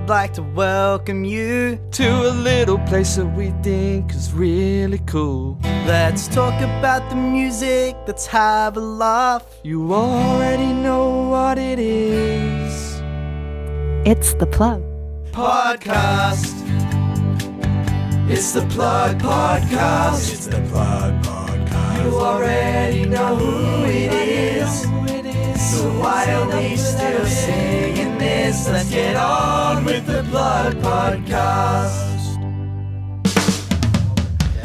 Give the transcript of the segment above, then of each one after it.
we'd like to welcome you to a little place that we think is really cool. Let's talk about the music, let's have a laugh. You already know what it is. It's the Plug Podcast. It's the Plug Podcast. It's the Plug Podcast. You already know who it is. So why are we still singing this? Let's get on with the Plug Podcast.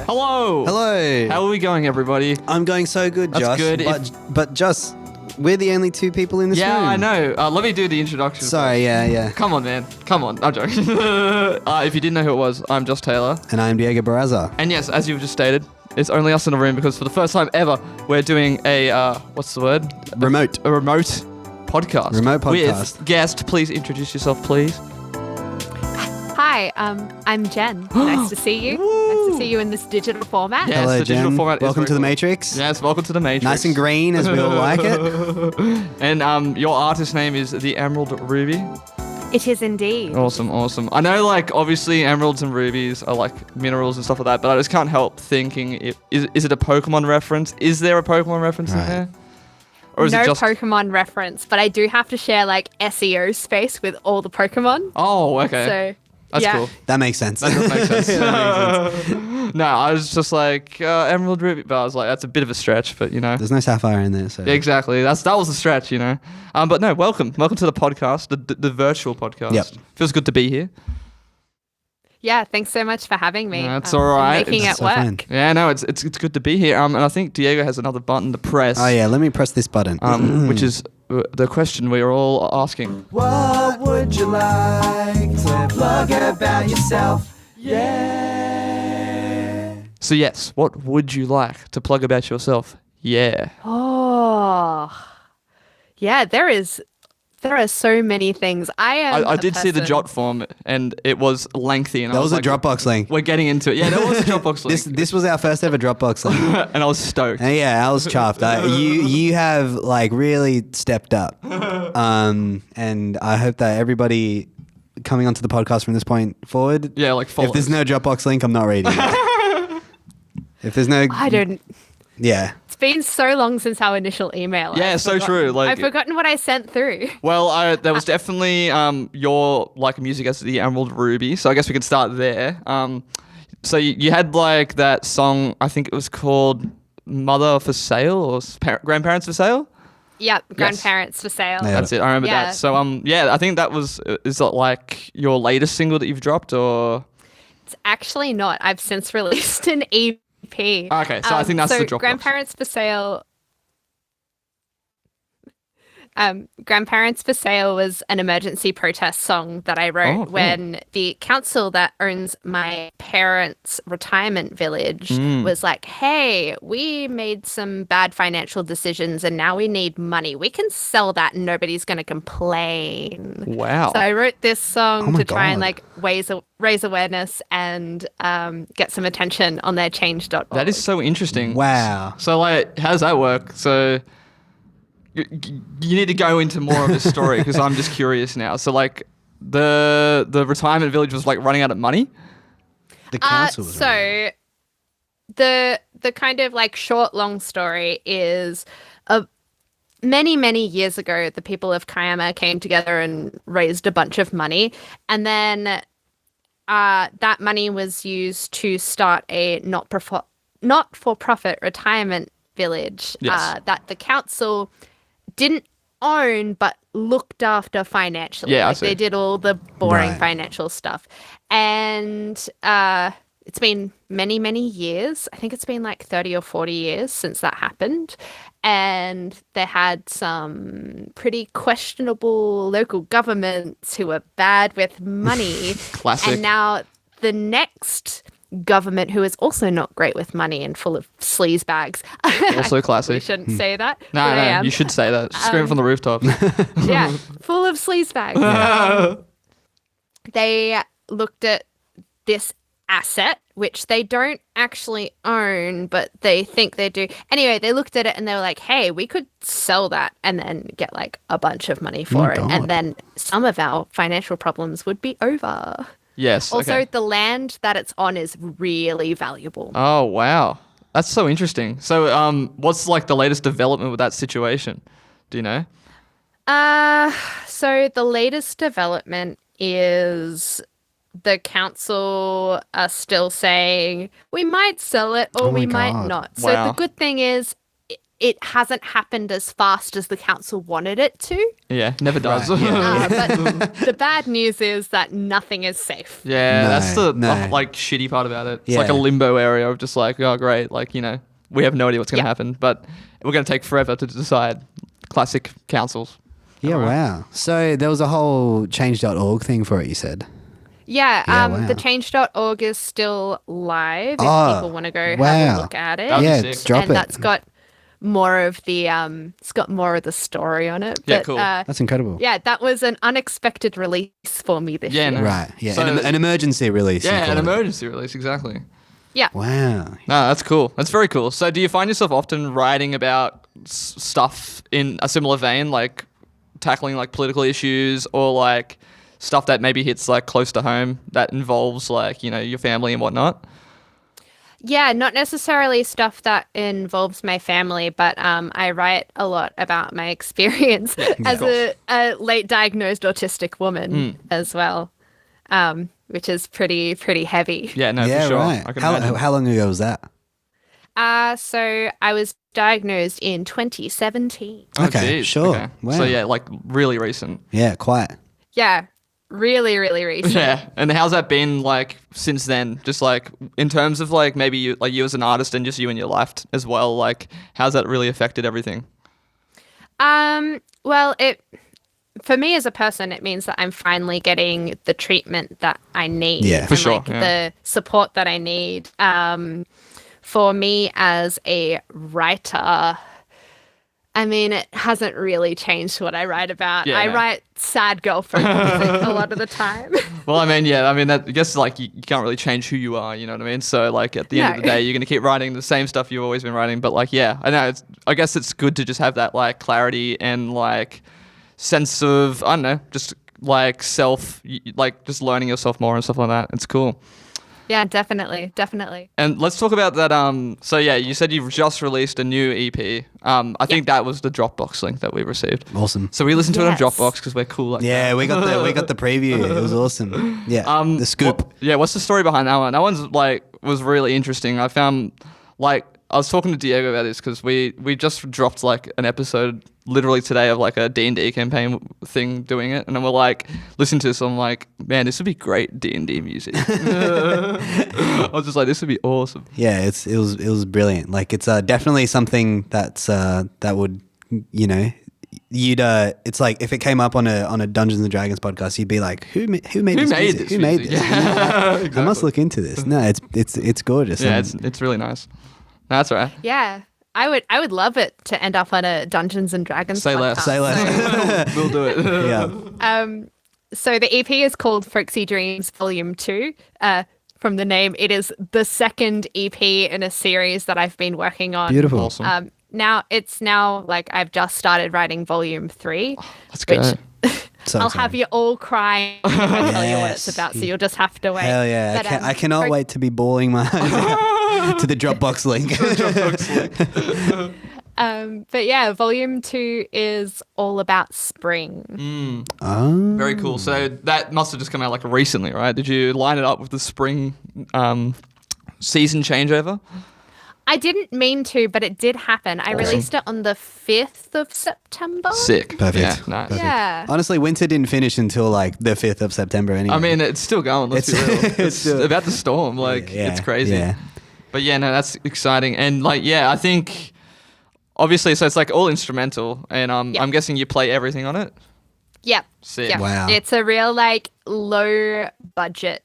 Hello. Hello. How are we going, everybody? I'm going so good, That's Josh. good. But Josh, we're the only two people in this room. Yeah, I know. Let me do the introduction. Sorry, yeah. Come on, man. Come on. I'm joking. If you didn't know who it was, I'm Josh Taylor. And I'm Diego Barraza. And yes, as you've just stated, it's only us in the room because for the first time ever, we're doing a, what's the word? Remote. A remote podcast. Remote podcast. With guest. Please introduce yourself, please. Hi, I'm Jen. Nice to see you. Nice to see you in this digital format. Yes, Hello, the digital Jen. format is Welcome very to the cool. Matrix. Yes, welcome to the Matrix. Nice and green as we all like it. And your artist name is The Emerald Ruby. It is indeed. Awesome. I know, like, obviously emeralds and rubies are like minerals and stuff like that, but I just can't help thinking, is it a Pokemon reference? Is there a Pokemon reference in Right. there? Or is No it just... Pokemon reference, but I do have to share like SEO space with all the Pokemon. Oh, okay. So That's yeah. cool. That makes sense. That does make sense. That makes sense. No, I was just like, Emerald Ruby, but I was like, that's a bit of a stretch, but you know. There's no sapphire in there, so. Yeah, exactly. That was a stretch, you know. But no, welcome to the podcast, the virtual podcast. Yep. Feels good to be here. Yeah, thanks so much for having me. That's all right. Making It's it so work. fun. Yeah, no, it's good to be here. And I think Diego has another button to press. Oh, yeah, let me press this button. Which is the question we are all asking. What would you like to plug about yourself? Yeah. So yes, what would you like to plug about yourself? Yeah. Oh, yeah. There are so many things. I did see the jot form and it was lengthy. And That I was like, a Dropbox link. We're getting into it. Yeah, that was a Dropbox link. This was our first ever Dropbox link. And I was stoked. And yeah, I was chuffed. You have like really stepped up. And I hope that everybody coming onto the podcast from this point forward. Yeah, like follow If there's us. no Dropbox link, I'm not reading it. If there's no, I don't. yeah. It's been so long since our initial email. Yeah, I've so forgotten- true. Like, I've forgotten what I sent through. well, there was definitely your like music as the Emerald Ruby. So I guess we can start there. So you had like that song. I think it was called Mother for Sale or Grandparents for Sale. Yep, grandparents for sale. Yeah. That's it. I remember Yeah. that. So yeah, I think that was is that like your latest single that you've dropped or? It's actually not. I've since released an EP. Okay, so I think that's the Dropbox. Grandparents for Sale. Grandparents for Sale was an emergency protest song that I wrote Oh, cool. when the council that owns my parents' retirement village was like, hey, we made some bad financial decisions and now we need money. We can sell that and nobody's going to complain. Wow. So I wrote this song Oh my to try and God. like raise awareness and get some attention on their change.org. That is so interesting. Wow. So like, how does that work? So you need to go into more of this story because I'm just curious now. So like, the retirement village was like running out of money. The council. was So the kind of like short long story is many years ago the people of Kiama came together and raised a bunch of money, and then that money was used to start a not-for-profit retirement village. Yes. That the council didn't own but looked after financially. Yeah, I like see. they did all the boring Right. financial stuff. And it's been many years. I think it's been like 30 or 40 years since that happened. And they had some pretty questionable local governments who were bad with money. Classic. And now the next government, who is also not great with money and full of sleaze bags. Also We classic. shouldn't say that. No, but I no, am. you should say that. Scream from the rooftops. Yeah, full of sleaze bags. They looked at this asset, which they don't actually own, but they think they do. Anyway, they looked at it and they were like, hey, we could sell that and then get like a bunch of money for it. God. And then some of our financial problems would be over. Yes. Also, okay. the land that it's on is really valuable. Oh, wow. That's so interesting. So what's like the latest development with that situation? Do you know? So the latest development is the council are still saying we might sell it or Oh my we might God. not. So Wow. the good thing is it hasn't happened as fast as the council wanted it to. Yeah, never does. Right, yeah. But the bad news is that nothing is safe. Yeah, No, that's the no. like shitty part about it. It's like a Yeah. limbo area of just like, oh great, like, you know, we have no idea what's going to Yeah. happen, but we're going to take forever to decide. Classic councils. Yeah, Alright. wow. So there was a whole change.org thing for it, you said. Yeah, Yeah, wow. the change.org is still live if Oh, people want to go have wow. a look at it. That'd be Yeah, sick. drop and it. that's got more of the story on it. Yeah, But, cool. That's incredible. yeah, that was an unexpected release for me this Yeah, year. no. Right. Yeah. So- an emergency release. you Yeah, call an it. emergency release, exactly. Yeah. Wow. No, that's cool. That's very cool. So do you find yourself often writing about stuff in a similar vein, like tackling like political issues or like stuff that maybe hits like close to home that involves like, you know, your family and whatnot? Yeah, not necessarily stuff that involves my family, but I write a lot about my experience as a late diagnosed autistic woman as well, which is pretty heavy. Yeah, no, yeah, for sure. right. I can imagine. How long ago was that? So I was diagnosed in 2017. Oh, Okay, geez. sure. Okay. Wow. So yeah, like really recent. Yeah, quite. Yeah, really recent. Yeah. And how's that been like since then? Just like in terms of like maybe you as an artist and just you in your life as well, like how's that really affected everything? Well, for me as a person, it means that I'm finally getting the treatment that I need. Yeah, for and, sure, like, yeah. the support that I need. For me as a writer, I mean, it hasn't really changed what I write about. Yeah, I no. write sad girlfriend music a lot of the time. Well, I mean, yeah, I mean, that, I guess like you can't really change who you are, you know what I mean? So like at the end of the No. day, you're going to keep writing the same stuff you've always been writing. But like, yeah, I know, I guess it's good to just have that like clarity and like sense of, I don't know, just like like just learning yourself more and stuff like that. It's cool. Yeah, definitely. And let's talk about that. So yeah, you said you've just released a new EP. I think that was the Dropbox link that we received. Awesome. So we listened to it on Yes. Dropbox because we're cool like Yeah, that. we got the preview. It was awesome. Yeah. The scoop. What's the story behind that one? That one's like was really interesting. I found like I was talking to Diego about this because we just dropped like an episode literally today of like a D&D campaign thing doing it, and then we're like listening to this. I'm like, man, this would be great D&D music. I was just like, this would be awesome. Yeah, it was brilliant. Like it's definitely something that's that would, you know, you'd it's like if it came up on a Dungeons and Dragons podcast, you'd be like, who made this music? Who made this? Yeah, I must look into this. No, it's gorgeous. Yeah, And it's really nice. No, that's all right. Yeah. I would love it to end up on a Dungeons and Dragons Say podcast. less. Say less. We'll do it. Yeah. So the EP is called Folksy Dreams Volume 2. From the name, it is the second EP in a series that I've been working on. Beautiful. Awesome. Now like I've just started writing Volume 3. Let's go. So I'll exciting. have you all crying if I tell you what it's Yes. about, so you'll just have to wait. Hell yeah. But, I cannot Folk- wait to be bawling my eyes out to the Dropbox link. But yeah, Volume 2 is all about spring. Oh. Very cool. So that must have just come out like recently, right? Did you line it up with the spring season changeover? I didn't mean to, but it did happen. I released it on the 5th of September. Sick. Perfect. Yeah, nice. Perfect. Yeah. Honestly, winter didn't finish until like the 5th of September anyway. I mean, it's still going. Let's be real. It's still- about to storm. Like, Yeah, it's crazy. Yeah. But yeah, no, that's exciting. And like, yeah, I think obviously, so it's like all instrumental, and Yeah. I'm guessing you play everything on it. Yep. Sick. Yep. Wow. It's a real like low budget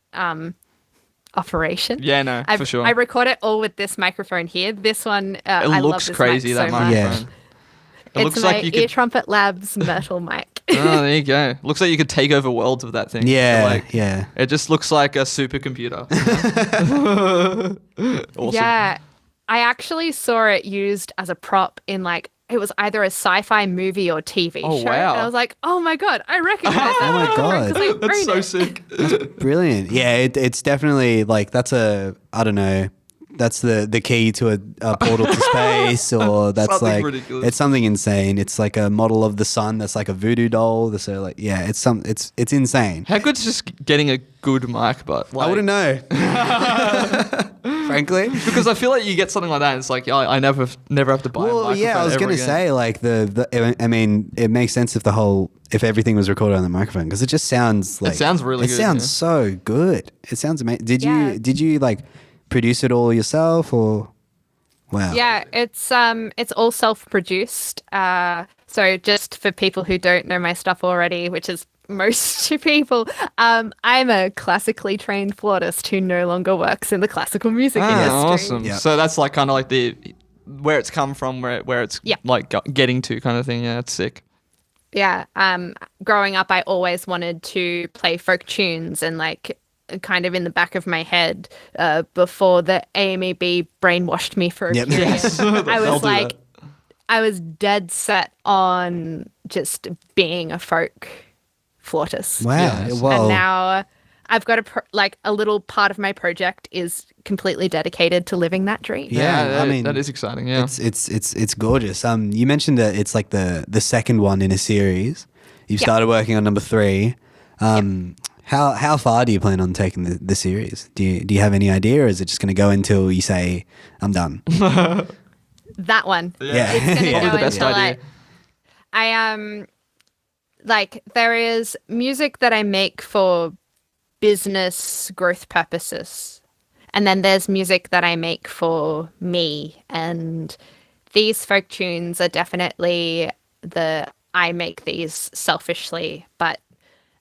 operation. Yeah, no, for sure. I record it all with this microphone here. This one, I it love looks this crazy, mic that so much. microphone. It It's looks my like you Ear could. Trumpet Labs Myrtle mic. like. Oh, there you go. Looks like you could take over worlds with that thing. Yeah, Like, yeah. It just looks like a supercomputer. Awesome. Yeah, I actually saw it used as a prop in like it was either a sci-fi movie or TV Oh, show. wow. And I was like, oh my god, I recognize that. Oh my God. 'cause I That's own so it. sick. Brilliant. Yeah, it's definitely like that's I don't know. That's the key to a portal to space, or that's Something like ridiculous. it's something insane. It's like a model of the sun that's like a voodoo doll. So like yeah, it's insane. How good's just getting a good mic, but like, I wouldn't know. Frankly. because I feel like you get something like that, and it's like I never have to buy. a Well, microphone yeah, I was ever gonna again. say like I mean, it makes sense if everything was recorded on the microphone because it just sounds like sounds really It good, sounds yeah. so good. It sounds amazing. Yeah. Did you like produce it all yourself or? Wow. Yeah, it's all self-produced. So just for people who don't know my stuff already, which is most people, I'm a classically trained flautist who no longer works in the classical music industry. Awesome. Yeah. So that's like kind of like where it's come from, where it's Yeah. like getting to kind of thing. Yeah, it's sick. Yeah. Growing up, I always wanted to play folk tunes and like kind of in the back of my head before the AMEB brainwashed me for a Yep. period. Yes. I They'll was do like, that. I was dead set on just being a folk flautist. Wow. Yes. Well, And now I've got a little part of my project is completely dedicated to living that dream. Yeah, I mean, that is exciting. Yeah. it's gorgeous. You mentioned that it's like the second one in a series. You've Yeah. started working on number 3. How far do you plan on taking the series? Do you have any idea, or is it just going to go until you say I'm done? That one. Yeah. It's gonna Yeah. Probably go the best until idea. I like there is music that I make for business growth purposes. And then there's music that I make for me. And these folk tunes are definitely I make these selfishly, but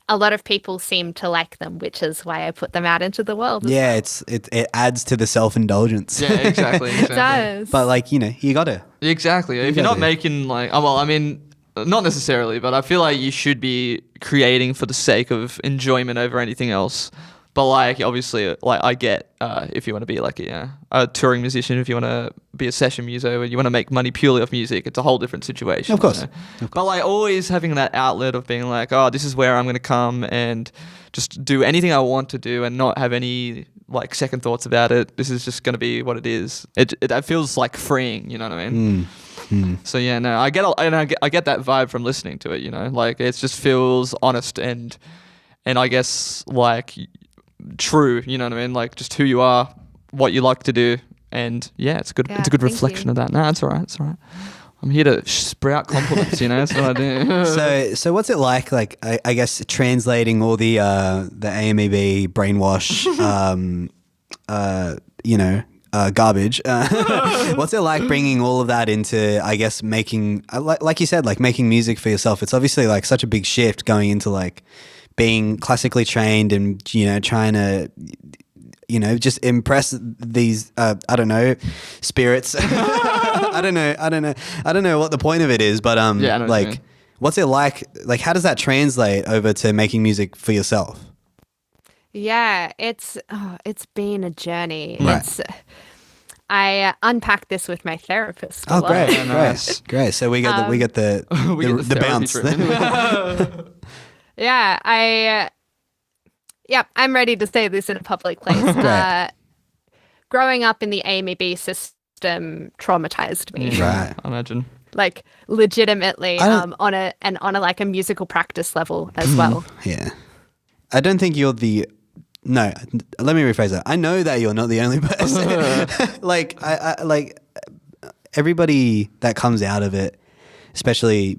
a lot of people seem to like them, which is why I put them out into the world. Yeah, it adds to the self-indulgence. Yeah, exactly. It does. But like, you got to. Exactly. If you're gotta not do. making like, oh, well, I mean, not necessarily, but I feel like you should be creating for the sake of enjoyment over anything else. But like, obviously, like I get if you want to be like a touring musician, if you want to be a session muso, and you want to make money purely off music, it's a whole different situation. Of course. you know? But like always having that outlet of being like, oh, this is where I'm going to come and just do anything I want to do and not have any like second thoughts about it. This is just going to be what it is. It feels like freeing. You know what I mean? So yeah, no, I get that vibe from listening to it. You know, like it just feels honest and I guess like true. You know what I mean? Like just who you are, what you like to do, and yeah, it's good. Yeah, it's a good thank reflection you. of that. No, it's all right. It's all right. I'm here to sprout compliments. You know, that's what I do. So what's it like I guess translating all the AMEB brainwash garbage. What's it like bringing all of that into, I guess, making like you said, like making music for yourself? It's obviously like such a big shift going into like being classically trained and trying to just impress these I don't know, spirits. I don't know what the point of it is, but Yeah, I know what you mean. what's it like how does that translate over to making music for yourself? Yeah, it's been a journey. Right. I unpacked this with my therapist. a Oh, lot. great, Yeah, nice. great. So we get the we get the therapy bounce. treatment. Yeah, I'm ready to say this in a public place. Right. Growing up in the AMEB system traumatized me. Right. I imagine. Like legitimately I don't- on a like a musical practice level as well. Yeah. I don't think you're the. No, let me rephrase that. I know that you're not the only person. I like everybody that comes out of it, especially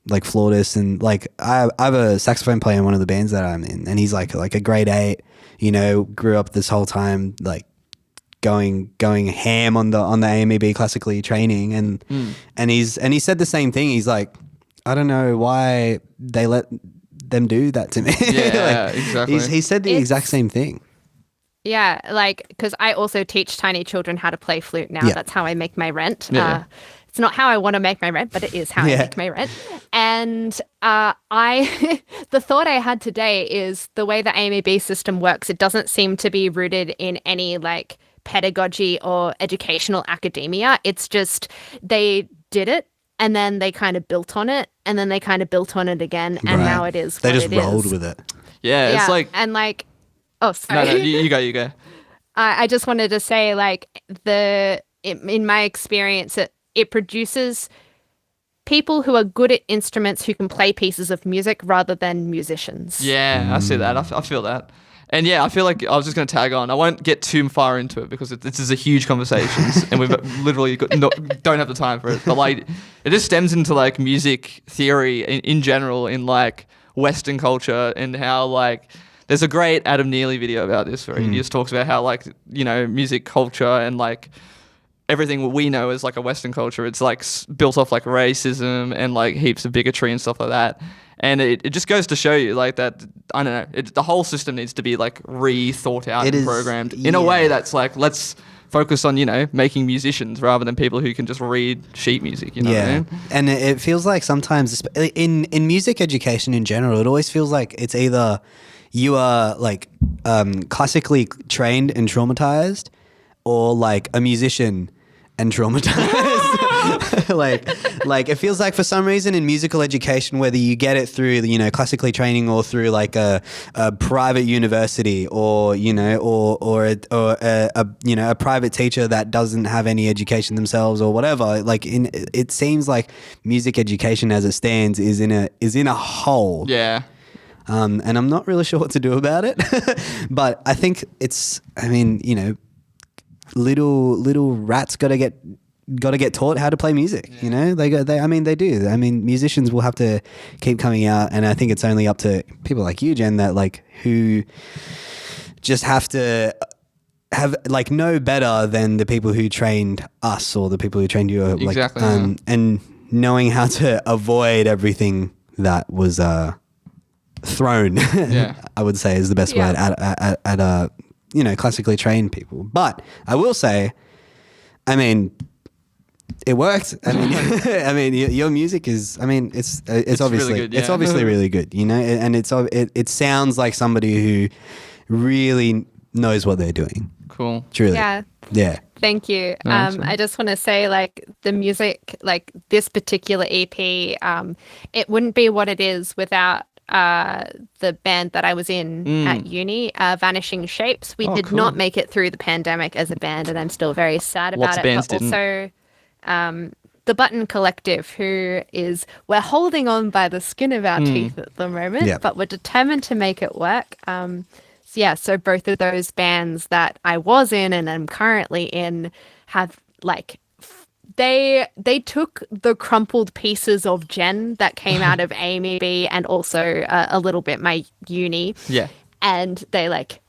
like flautists and like I have a saxophone player in one of the bands that I'm in, and he's like a grade 8. Grew up this whole time like going ham on the AMEB classically training, and he said the same thing. He's like, I don't know why they let them do that to me. Yeah, exactly. He said the exact same thing. Yeah, like because I also teach tiny children how to play flute now. Yeah. That's how I make my rent. Yeah. It's not how I want to make my rent, but it is how I make my rent. And the thought I had today is the way the AMEB system works, it doesn't seem to be rooted in any like pedagogy or educational academia. It's just they did it and then they kind of built on it and then they kind of built on it again. And now it is They what just it rolled is. with it. Yeah, it's like... And like, oh, sorry. No, you go. I just wanted to say, like, in my experience, it produces people who are good at instruments who can play pieces of music rather than musicians. Yeah, I see that. I feel that. And yeah, I feel like I was just going to tag on. I won't get too far into it because this is a huge conversation and we've literally don't have the time for it. But like, it just stems into like music theory in general in like Western culture and how like, there's a great Adam Neely video about this where he just talks about how like, you know, music culture and like everything we know as like a Western culture, it's like built off like racism and like heaps of bigotry and stuff like that. And it just goes to show you like that, I don't know, the whole system needs to be like re-thought out and programmed in a way that's like, let's focus on, you know, making musicians rather than people who can just read sheet music, you know what I mean? And it feels like sometimes in music education in general, it always feels like it's either you are like classically trained and traumatized or like a musician and traumatized. like it feels like for some reason in musical education, whether you get it through, you know, classically training or through like a private university or, you know, or a you know, a private teacher that doesn't have any education themselves or whatever, like it seems like music education as it stands is in a hole. Yeah. And I'm not really sure what to do about it, but I think I mean, you know, little rats got to get taught how to play music. You know, they do. I mean, musicians will have to keep coming out, and I think it's only up to people like you, Jen, that like who just have to have like know better than the people who trained us or the people who trained you. Like, exactly. And knowing how to avoid everything that was thrown, I would say is the best word at you know, classically trained people. But I will say, I mean, it worked. I mean, I mean, your music is. I mean, it's obviously really good, it's obviously really good. You know, and it sounds like somebody who really knows what they're doing. Cool. Truly. Yeah. Thank you. I just want to say, like, the music, like this particular EP, it wouldn't be what it is without the band that I was in at uni, Vanishing Shapes. We did not make it through the pandemic as a band, and I'm still very sad about it. Bands but didn't. Also, the Button Collective, we're holding on by the skin of our teeth at the moment, but we're determined to make it work. So both of those bands that I was in and I'm currently in have like they took the crumpled pieces of Jen that came out of AMEB and also a little bit my uni. Yeah. And they like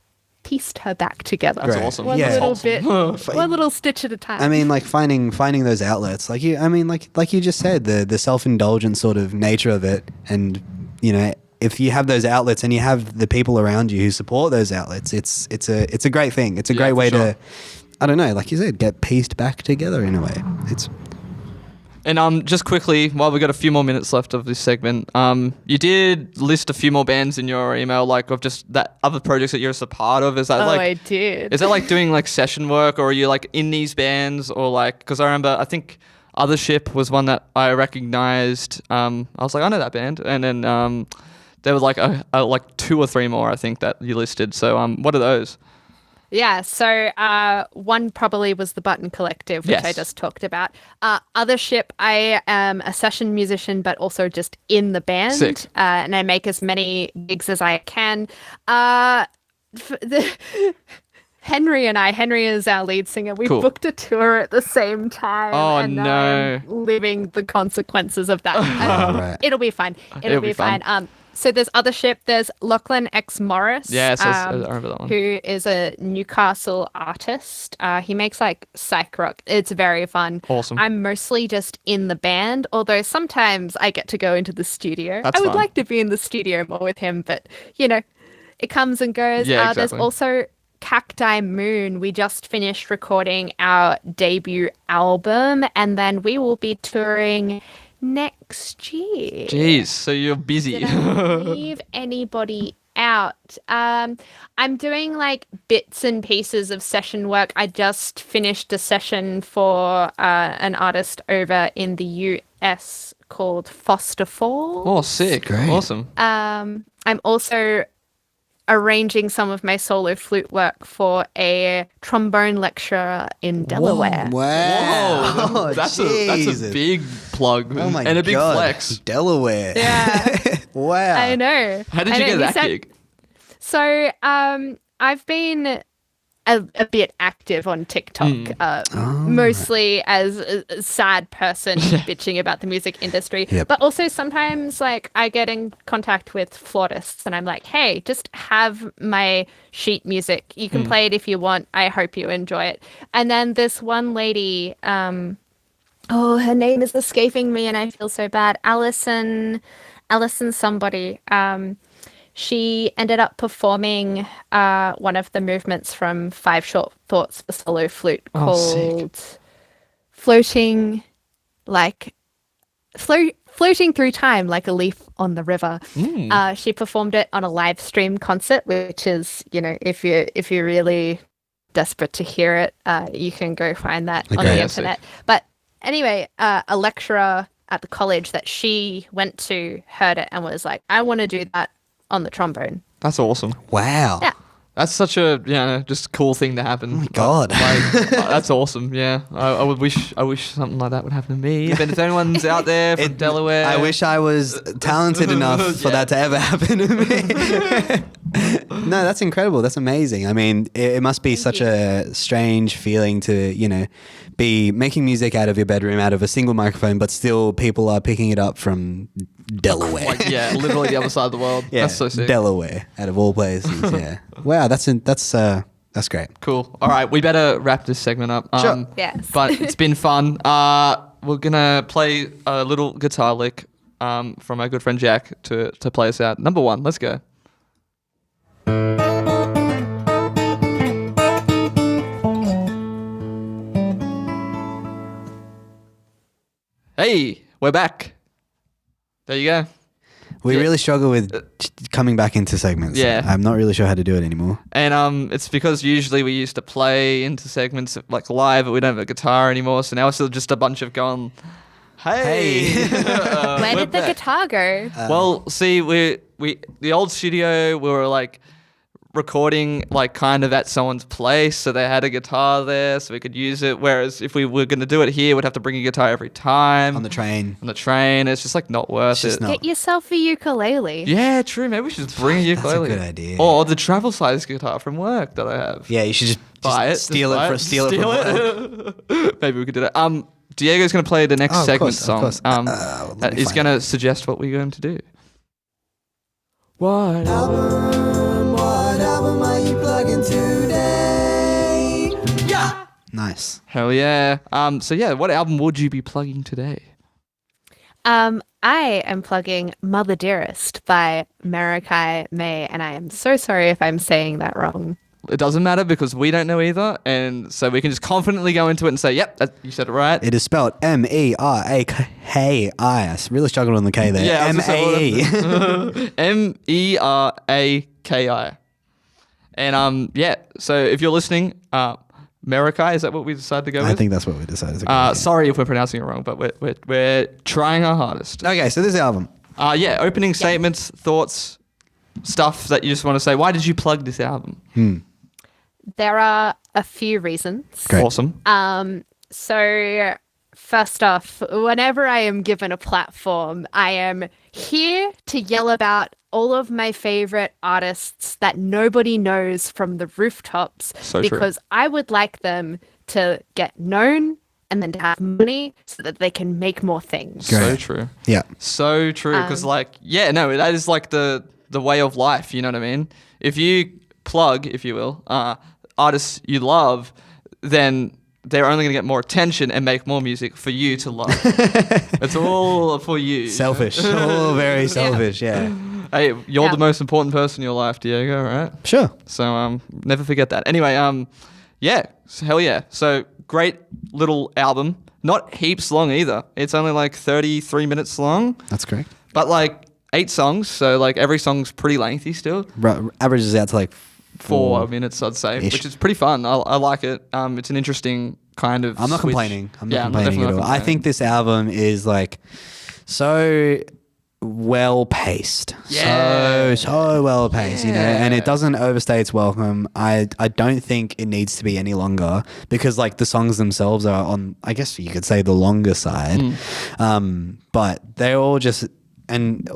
pieced her back together. That's awesome. One little bit, one little stitch at a time. I mean, like finding those outlets, like you just said, the self-indulgent sort of nature of it, and you know, if you have those outlets and you have the people around you who support those outlets, it's a great thing. It's a great way to, I don't know, like you said, get pieced back together in a way. And just quickly, while we've got a few more minutes left of this segment, you did list a few more bands in your email, like of just that other projects that you're just a part of. Is that I did. Is that like doing like session work, or are you like in these bands, or like? Because I remember, I think Othership was one that I recognized. I was like, I know that band, and then there was like like 2 or 3 more I think that you listed. So what are those? Yeah, so one probably was the Button Collective, which I just talked about. Othership, I am a session musician, but also just in the band. Sick. And I make as many gigs as I can. Henry is our lead singer. We booked a tour at the same time. Oh, and no. I'm living the consequences of that. Right. It'll be fine. It'll be fine. So there's Othership. There's Lachlan X Morris. Yes, I remember that one. Who is a Newcastle artist. He makes like psych rock. It's very fun. Awesome. I'm mostly just in the band, although sometimes I get to go into the studio. That's I would fun. like to be in the studio more with him, but you know, it comes and goes. Yeah, exactly. There's also Cacti Moon, we just finished recording our debut album, and then we will be touring next year. Jeez, so you're busy. Did I leave anybody out? I'm doing like bits and pieces of session work. I just finished a session for an artist over in the US called Foster Falls. Oh, sick. Great. Awesome. I'm also arranging some of my solo flute work for a trombone lecturer in Delaware. Wow. Whoa, that's a big plug Oh my and a big God. flex. Delaware. Yeah. Wow. I know. How did I you know. get He that said- gig? So I've been a bit active on TikTok, mostly as a sad person bitching about the music industry. Yep. But also sometimes like I get in contact with flautists and I'm like, hey, just have my sheet music. You can play it if you want. I hope you enjoy it. And then this one lady, her name is escaping me and I feel so bad. Allison somebody. She ended up performing one of the movements from 5 Short Thoughts for Solo Flute called Floating Through Time Like a Leaf on the River. She performed it on a live stream concert, which is, if you're really desperate to hear it, you can go find that on the internet. But anyway, a lecturer at the college that she went to heard it and was like, I want to do that on the trombone. That's awesome. Wow. Yeah. That's such a just cool thing to happen. Oh my God. That's awesome. Yeah, I would wish something like that would happen to me. If anyone's out there from Delaware, I wish I was talented enough for that to ever happen to me. No, that's incredible. That's amazing. I mean, it must be such a strange feeling to, be making music out of your bedroom, out of a single microphone, but still people are picking it up from Delaware. Literally the other side of the world. Yeah, That's so sick. Delaware, out of all places. Yeah. Wow, that's great. Cool. All right, we better wrap this segment up. Sure. Yes. But it's been fun. We're gonna play a little guitar lick from our good friend Jack to play us out. Number 1. Let's go. Hey, we're back. There you go. We really struggle with coming back into segments. Yeah. I'm not really sure how to do it anymore. And it's because usually we used to play into segments like live, but we don't have a guitar anymore. So now it's still just a bunch of going, hey. Where did the guitar go? Well, see, we the old studio, we were like recording like kind of at someone's place, so they had a guitar there so we could use it, whereas if we were going to do it here, we'd have to bring a guitar every time On the train. it's just like not worth just it. not- Get yourself a ukulele. Yeah, true. Maybe we should just bring a ukulele. That's a good idea. Or the travel size guitar from work that I have. Yeah, you should just Buy it. steal just buy it. Steal it from work. Maybe we could do that. Diego's going to play the next Oh, of segment course, of song. course. Let me He's find going to suggest what we're going to do. What? What album are you plugging today? Yeah! Nice. Hell yeah. What album would you be plugging today? I am plugging Mother Dearest by Meraki Mae, and I am so sorry if I'm saying that wrong. It doesn't matter because we don't know either, and so we can just confidently go into it and say, yep, you said it right. It is spelled Meraki. I really struggled on the K there. Yeah, Mae. Meraki. And so if you're listening, Meraki, is that what we decided to go with? I think that's what we decided to go with. Sorry if we're pronouncing it wrong, but we're trying our hardest. Okay, so this album. Opening statements, thoughts, stuff that you just want to say. Why did you plug this album? There are a few reasons. Great. Awesome. So first off, whenever I am given a platform, I am here to yell about all of my favorite artists that nobody knows from the rooftops, So true. because I would like them to get known and then to have money so that they can make more things. Great. So true. Yeah. So true. Because that is like the way of life. You know what I mean? If you plug, if you will, artists you love, then they're only going to get more attention and make more music for you to love. It's all for you. Selfish. Oh, very selfish. Yeah. Hey, you're the most important person in your life, Diego, right? Sure. So never forget that. Anyway, yeah, hell yeah. So great little album. Not heaps long either. It's only like 33 minutes long. That's correct. But like 8 songs, so like every song's pretty lengthy still. Averages out to like 4 minutes, I'd say, Ish. which is pretty fun. I like it. It's an interesting kind of I'm not switch. complaining. I'm not Yeah, complaining at all. I think this album is like so well paced. Yeah. So well paced, you know, and it doesn't overstay its welcome. I don't think it needs to be any longer because like the songs themselves are on, I guess you could say, the longer side. But they're all just, and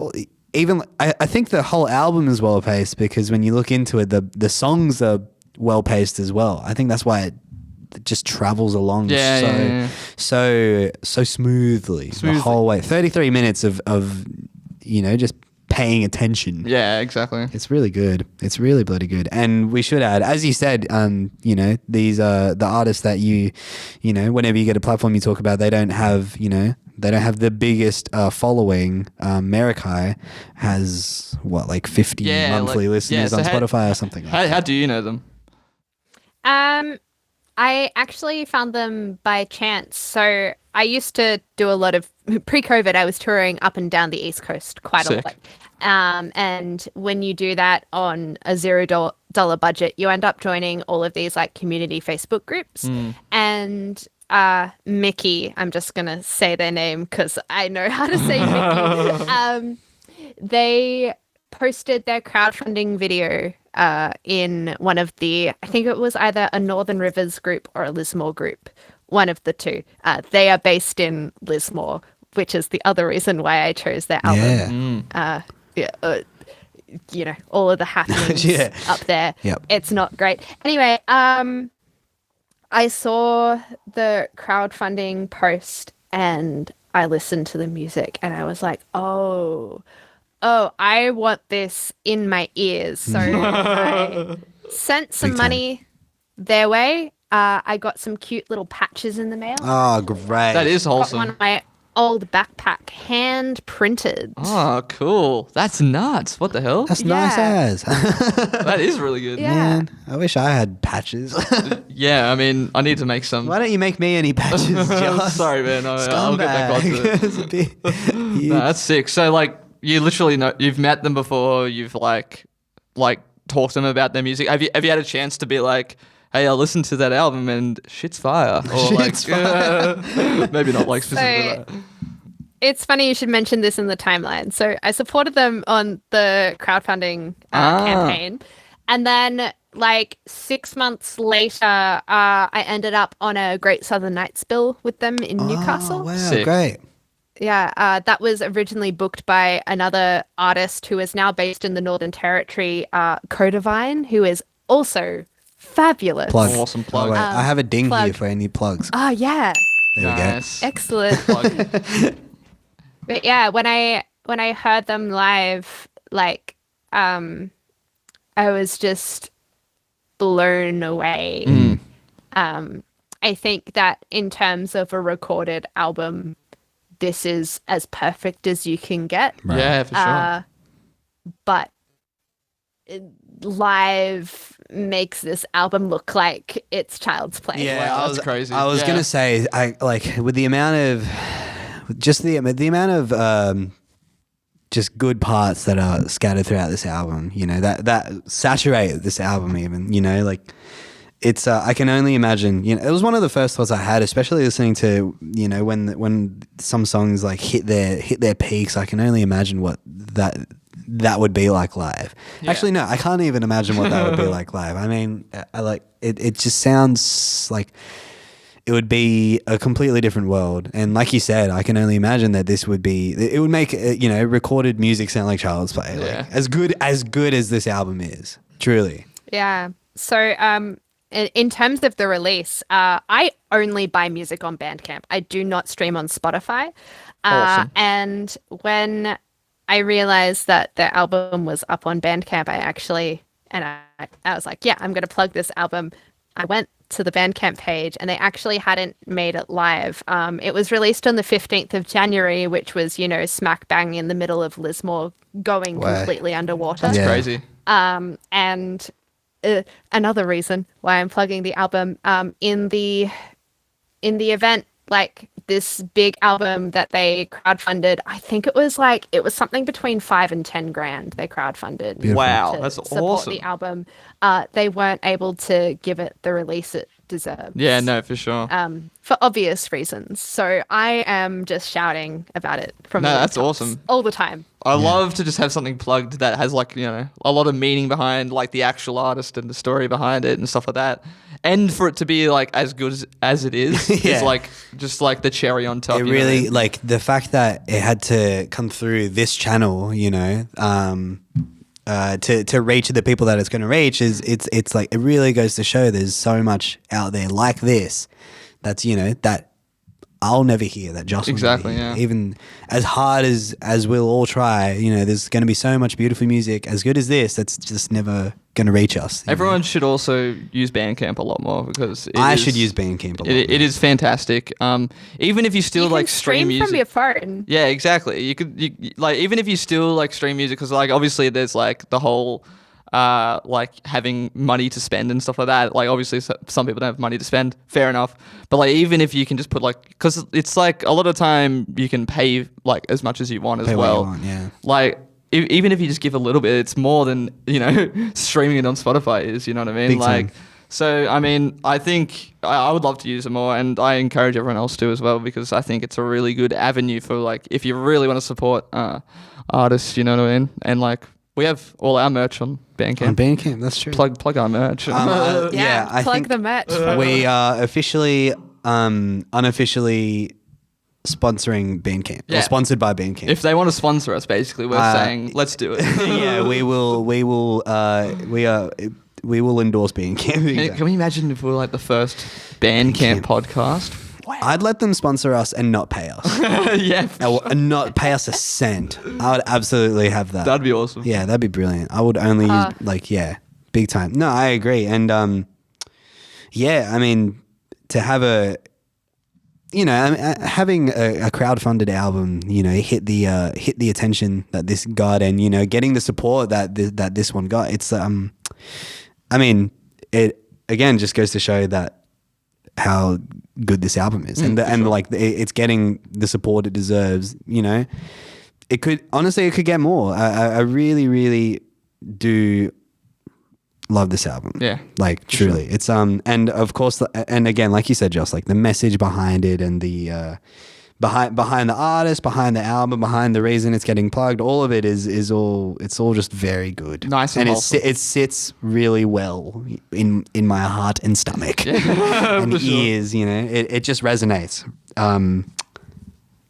even I think the whole album is well paced because when you look into it, the songs are well paced as well. I think that's why it just travels along so smoothly the whole way. 33 minutes of you know, just paying attention. Yeah, exactly. It's really good. It's really bloody good. And we should add, as you said, you know, these the artists that you know, whenever you get a platform you talk about, they don't have, you know, they don't have the biggest following. Meraki has what, like 50 monthly listeners on Spotify or something like that. How do you know them? I actually found them by chance. So I used to do a lot of pre-COVID. I was touring up and down the East Coast quite a lot. And when you do that on a $0 budget, you end up joining all of these like community Facebook groups. And Mickey, I'm just gonna say their name because I know how to say Mickey. They posted their crowdfunding video in one of the, I think it was either a Northern Rivers group or a Lismore group, one of the two. They are based in Lismore, which is the other reason why I chose their album. You know, all of the happenings up there. Yep. It's not great. Anyway, I saw the crowdfunding post and I listened to the music and I was like, oh, I want this in my ears. So I sent some money their way. I got some cute little patches in the mail. Oh, great. That is Got wholesome. one of my old backpack hand printed. Oh, cool. That's nuts. What the hell? That's nice as. That is really good. Yeah. Man, I wish I had patches. Yeah, I mean, I need to make some. Why don't you make me any patches, Josh? Sorry, man. I'll get back onto it. It's a bit- No, that's sick. So, like, you literally know, you've met them before, you've, like talked to them about their music. Have you had a chance to be like, hey, I listened to that album and shit's fire? Or Shit's fire. Maybe not like specifically So- that. It's funny you should mention this in the timeline. So I supported them on the crowdfunding campaign. And then like 6 months later, I ended up on a Great Southern Nights bill with them in Newcastle. Oh, wow, Sick. great. Yeah, that was originally booked by another artist who is now based in the Northern Territory, Codivine, who is also fabulous. Plug. Awesome Oh, plug. wait, I have a ding plug. here for any plugs. Oh, yeah. There Nice. Excellent. Plug. But yeah, when I heard them live, like, I was just blown away. I think that in terms of a recorded album, this is as perfect as you can get. Yeah, for sure. But live makes this album look like it's child's play. Yeah, Wow, that's crazy. I was Yeah. gonna say, I like with the amount of just the amount of just good parts that are scattered throughout this album. You know, that saturate this album even. You know, like it's I can only imagine. You know, it was one of the first thoughts I had, especially listening to, you know, when some songs like hit their peaks. I can only imagine what that would be like live. Yeah. Actually, no, I can't even imagine what that would be like live. I mean, I like it. It just sounds like it would be a completely different world. And like you said, I can only imagine that this would be. It would make you know, recorded music sound like child's play. Yeah. Like, as good as this album is, truly. Yeah. So, in terms of the release, I only buy music on Bandcamp. I do not stream on Spotify. Awesome. And when I realized that the album was up on Bandcamp, I was like, yeah, I'm going to plug this album. I went to the Bandcamp page, and they actually hadn't made it live. It was released on the 15th of January, which was, smack bang in the middle of Lismore going completely underwater. That's crazy. And another reason why I'm plugging the album, in the event, like this big album that they crowdfunded, I think it was something between 5 and 10 grand they crowdfunded. Beautiful. Wow, to that's support awesome. the album. They weren't able to give it the release it deserves. Yeah, no, for sure. For obvious reasons. So I am just shouting about it from No, the that's rooftops awesome. all the time. I love to just have something plugged that has a lot of meaning behind like the actual artist and the story behind it and stuff like that. And for it to be like as good as it is is like just like the cherry on top. It really like the fact that it had to come through this channel, to reach the people that it's going to reach it's like it really goes to show there's so much out there like this that's that I'll never hear, that Joss will Exactly, never hear. yeah. Even as hard as we'll all try, there's going to be so much beautiful music as good as this that's just never going to reach us. Everyone should also use Bandcamp a lot more because I should use Bandcamp a lot. It is fantastic. Even if you still You can stream music from your phone. Yeah, exactly. You could even if you still stream music, because obviously there's the whole having money to spend and stuff like that. Like obviously some people don't have money to spend. Fair enough. But even if you can just put because it's a lot of time you can pay as much as you want as Pay what well. you want, yeah. Even if you just give a little bit, it's more than streaming it on Spotify is. You know what I mean? Big time. So, I mean, I think I would love to use it more, and I encourage everyone else to as well, because I think it's a really good avenue for, if you really want to support artists, you know what I mean? And, we have all our merch on Bandcamp. On Bandcamp, that's true. Plug our merch. I plug think the merch. we are officially, unofficially sponsoring Bandcamp. Yeah. Or sponsored by Bandcamp. If they want to sponsor us, basically, we're saying, let's do it. Yeah, we will endorse Bandcamp. Can we imagine if we were the first Bandcamp podcast? I'd let them sponsor us and not pay us. Yeah. And not pay us a cent. I would absolutely have that. That'd be awesome. Yeah, that'd be brilliant. I would only use big time. No, I agree. And I mean, to have having a crowdfunded album, hit the attention that this got, and getting the support that this one got. It's I mean, it again just goes to show that how good this album is, it's getting the support it deserves. It could get more. I really, really do love this album. Yeah, truly. Sure. It's and of course, and again, like you said, Joss, the message behind it and the behind the artist, behind the album, behind the reason it's getting plugged, all of it is all just very good. Nice and wholesome. it sits really well in my heart and stomach and ears. It just resonates.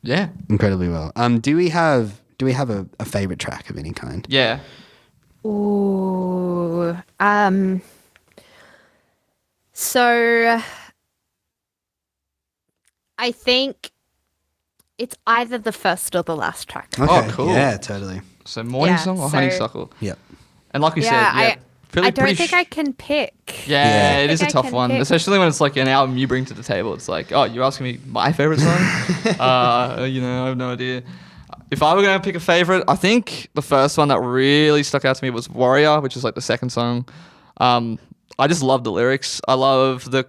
Yeah, incredibly well. Do we have a favorite track of any kind? Yeah. Ooh. So I think it's either the first or the last track. Okay. Oh, cool. Yeah, totally. So Morning Song or Honeysuckle? Yep. And like we said, I don't think I can pick. Yeah, it is a I tough can one, pick. especially when it's an album you bring to the table. It's oh, you're asking me my favorite song? I have no idea. If I were going to pick a favorite, I think the first one that really stuck out to me was Warrior, which is the second song. I just love the lyrics. I love the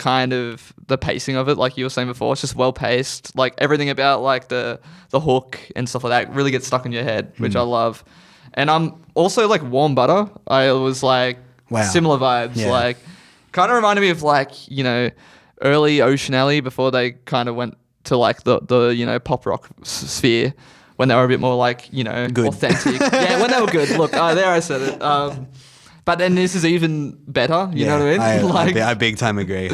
the pacing of it, like you were saying before. It's just well paced. Everything about the hook and stuff like that really gets stuck in your head, which I love. And also Warm Butter. I was wow. Similar vibes. Yeah. Kind of reminded me of early Ocean Alley before they kind of went to the pop rock sphere, when they were a bit more good. authentic. Yeah, when they were good. Look, there I said it. But then this is even better. You know what I mean? I big time agree.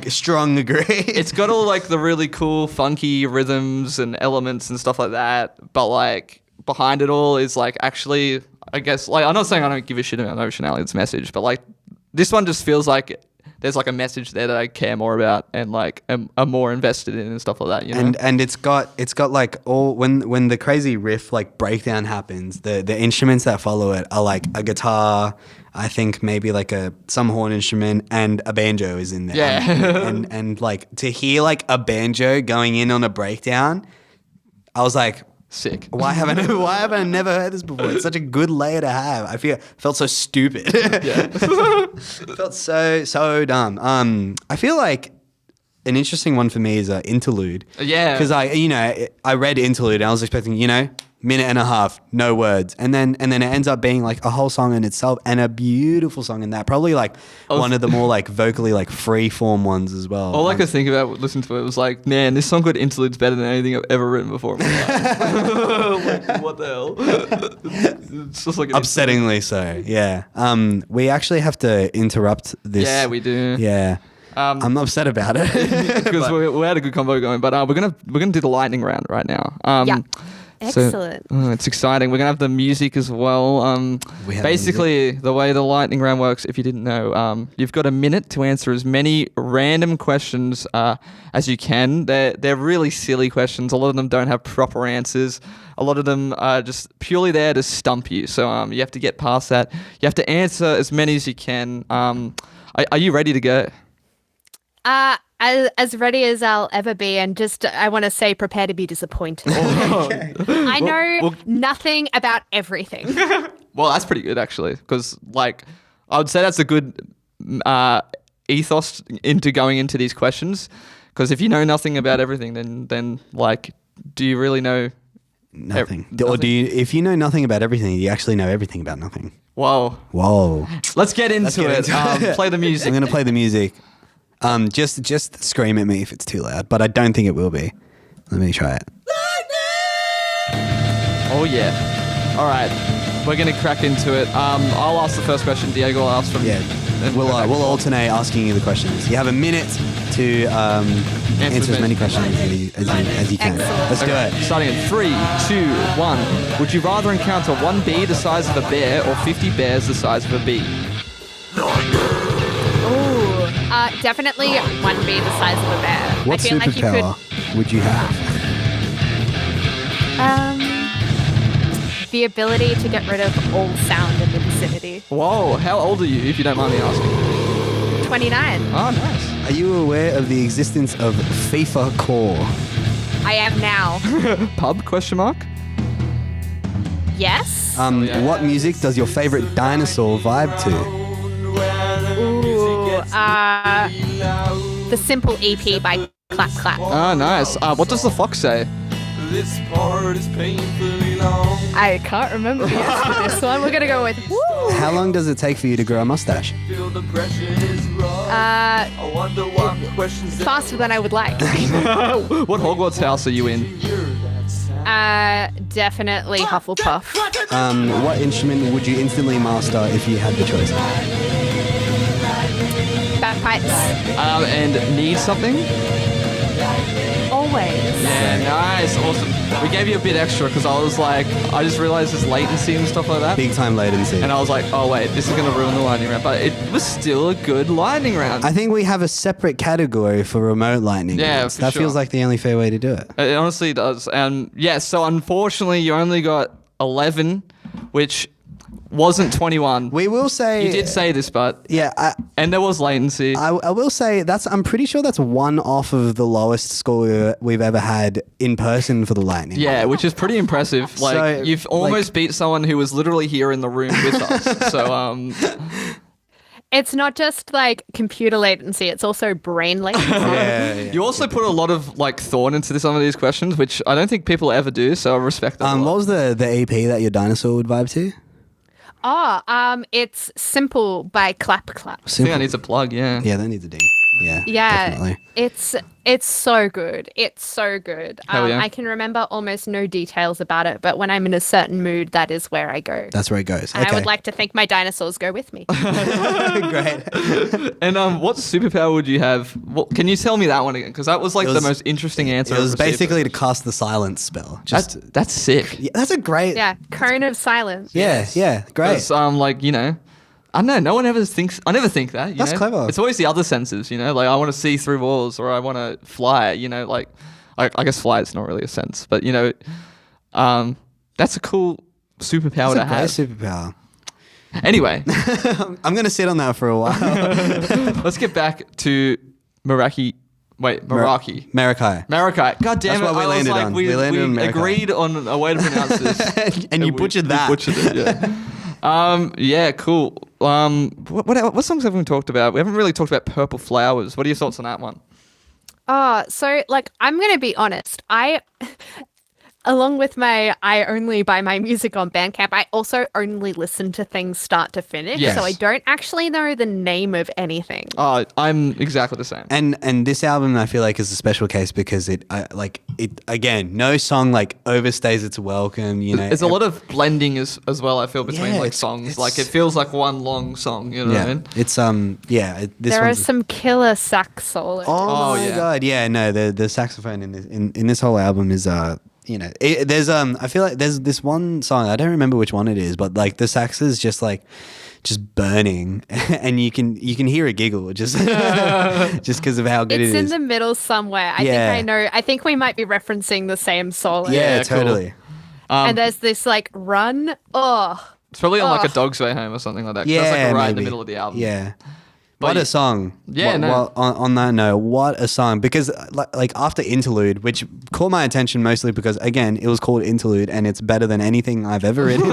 Strong agree. It's got all the really cool, funky rhythms and elements and stuff like that. But behind it all is actually, I guess, I'm not saying I don't give a shit about Ocean Alley's message, but this one just feels like there's a message there that I care more about and am more invested in and stuff like that. You know? And it's got all when the crazy riff breakdown happens, the instruments that follow it are a guitar, I think maybe like some horn instrument and a banjo is in there. Yeah. and like to hear like a banjo going in on a breakdown, I was like, Sick. why haven't I never heard this before? It's such a good layer to have. Felt so stupid. Yeah. Felt so dumb. I feel like an interesting one for me is interlude. Yeah. Because I read interlude and I was expecting, minute and a half, no words. And then it ends up being like a whole song in itself and a beautiful song in that. Probably like one of the more like vocally like free form ones as well. All I could think about listening to it was like, man, this song called Interlude's better than anything I've ever written before in my life. Like, what the hell? It's just like an upsettingly so, yeah. We actually have to interrupt this. Yeah, we do. Yeah. I'm upset about it. Because we had a good combo going, but we're gonna do the lightning round right now. Yeah. Excellent. It's exciting. We're gonna have the music as well. Basically, the way the lightning round works, if you didn't know, you've got a minute to answer as many random questions as you can. They're really silly questions. A lot of them don't have proper answers. A lot of them are just purely there to stump you. So you have to get past that. You have to answer as many as you can. Are you ready to go? As ready as I'll ever be, and just I want to say, prepare to be disappointed. I know nothing about everything. Well, that's pretty good actually, because like I would say that's a good ethos into going into these questions. Because if you know nothing about everything, then like, do you really know nothing? Or do you? If you know nothing about everything, do you actually know everything about nothing? Whoa! Let's get into it. Play the music. I'm gonna play the music. Just scream at me if it's too loud, but I don't think it will be. Let me try it. Oh yeah! All right, we're gonna crack into it. I'll ask the first question. Diego will ask from. Yeah, we'll alternate asking you the questions. You have a minute to answer as many questions as you can. Excellent. Let's do it. Starting in 3, 2, 1. Would you rather encounter one bee the size of a bear or 50 bears the size of a bee? Definitely one bee the size of a bear. What I feel superpower would you have? The ability to get rid of all sound in the vicinity. Whoa! How old are you, if you don't mind me asking? 29. Oh, nice. Are you aware of the existence of FIFA Core? I am now. Pub? Question mark. Yes. What music does your favorite dinosaur vibe to? The Simple EP by Clap Clap. Oh, nice. What does the fox say? This part is painfully long. I can't remember the answer to this one. We're gonna go with woo. How long does it take for you to grow a mustache? Feel the pressure is wrong. I wonder what questions Faster than I would like. What Hogwarts house are you in? Definitely Hufflepuff. What instrument would you instantly master if you had the choice? Bagpipes. And need something? Always. Yeah, nice, awesome. We gave you a bit extra because I just realized there's latency and stuff like that. Big time latency. And I was like, oh wait, this is going to ruin the lightning round. But it was still a good lightning round. I think we have a separate category for remote lightning rounds. for That sure. feels like the only fair way to do it. It honestly does. And yeah, so unfortunately you only got 11, which wasn't 21. We will say... You did say this, but... Yeah, and there was latency. I will say I'm pretty sure that's one off of the lowest score we've ever had in person for the lightning. Yeah, which is pretty impressive. Like, So, you've almost beat someone who was literally here in the room with us. So, It's not just like computer latency, it's also brain latency. Yeah. you also put a lot of like thought into some of these questions, which I don't think people ever do. So I respect that. What was the EP that your dinosaur would vibe to? It's Simple by Clap Clap. I think I need to plug. Yeah. Yeah, that needs a ding. Yeah. Yeah, Definitely. it's so good. It's so good. Hell yeah. I can remember almost no details about it, but when I'm in a certain mood, that is where I go. That's where it goes. And Okay. I would like to think my dinosaurs go with me. Great. And what superpower would you have? Can you tell me that one again? Because that was like It the was- most interesting answer. It I've was received. basically to cast the silence spell. Just That's sick. yeah, that's a great. Yeah, cone of silence. Yeah, great. Because like I don't know. No one ever thinks. I never think that. That's clever. It's always the other senses. Like I want to see through walls, or I want to fly. Like I guess fly is not really a sense, but that's a cool superpower It's to a great have. superpower. Anyway, I'm gonna sit on that for a while. let's get back to Meraki. Wait, Meraki. Maracai. God damn That's it! what we I was landed like, on. We We landed on Meraki. agreed on a way to pronounce this, And you butchered that. We butchered it. Yeah. Yeah. Cool. What songs have we talked about? We haven't really talked about Purple Flowers. What are your thoughts on that one? So like I'm gonna be honest. Along with I only buy my music on Bandcamp, I also only listen to things start to finish. Yes. So I don't actually know the name of anything. Oh, I'm exactly the same. And this album I feel like is a special case because it again, no song like overstays its welcome, you know. There's a lot of blending as well, I feel, between Yeah, like it's- songs. Like it feels like one long song, you know what I mean? It's this There are one's some killer sax solos. Oh my yeah. god, yeah, no, the saxophone in this whole album is you know, there's I feel like there's this one song, I don't remember which one it is, but like the sax is just burning and you can hear a giggle just just because of how good It's it in is. the middle somewhere. I think I know. I think we might be referencing the same solo. Yeah, Yeah, cool. totally. And there's this like run. Oh, It's probably on like A Dog's Way Home or something like that. 'cause Yeah, that's like right in the maybe. middle of the album. Yeah. But What y- a song. Yeah, no. On that note, what a song. Because like after Interlude, which caught my attention mostly because, again, it was called Interlude and it's better than anything I've ever written.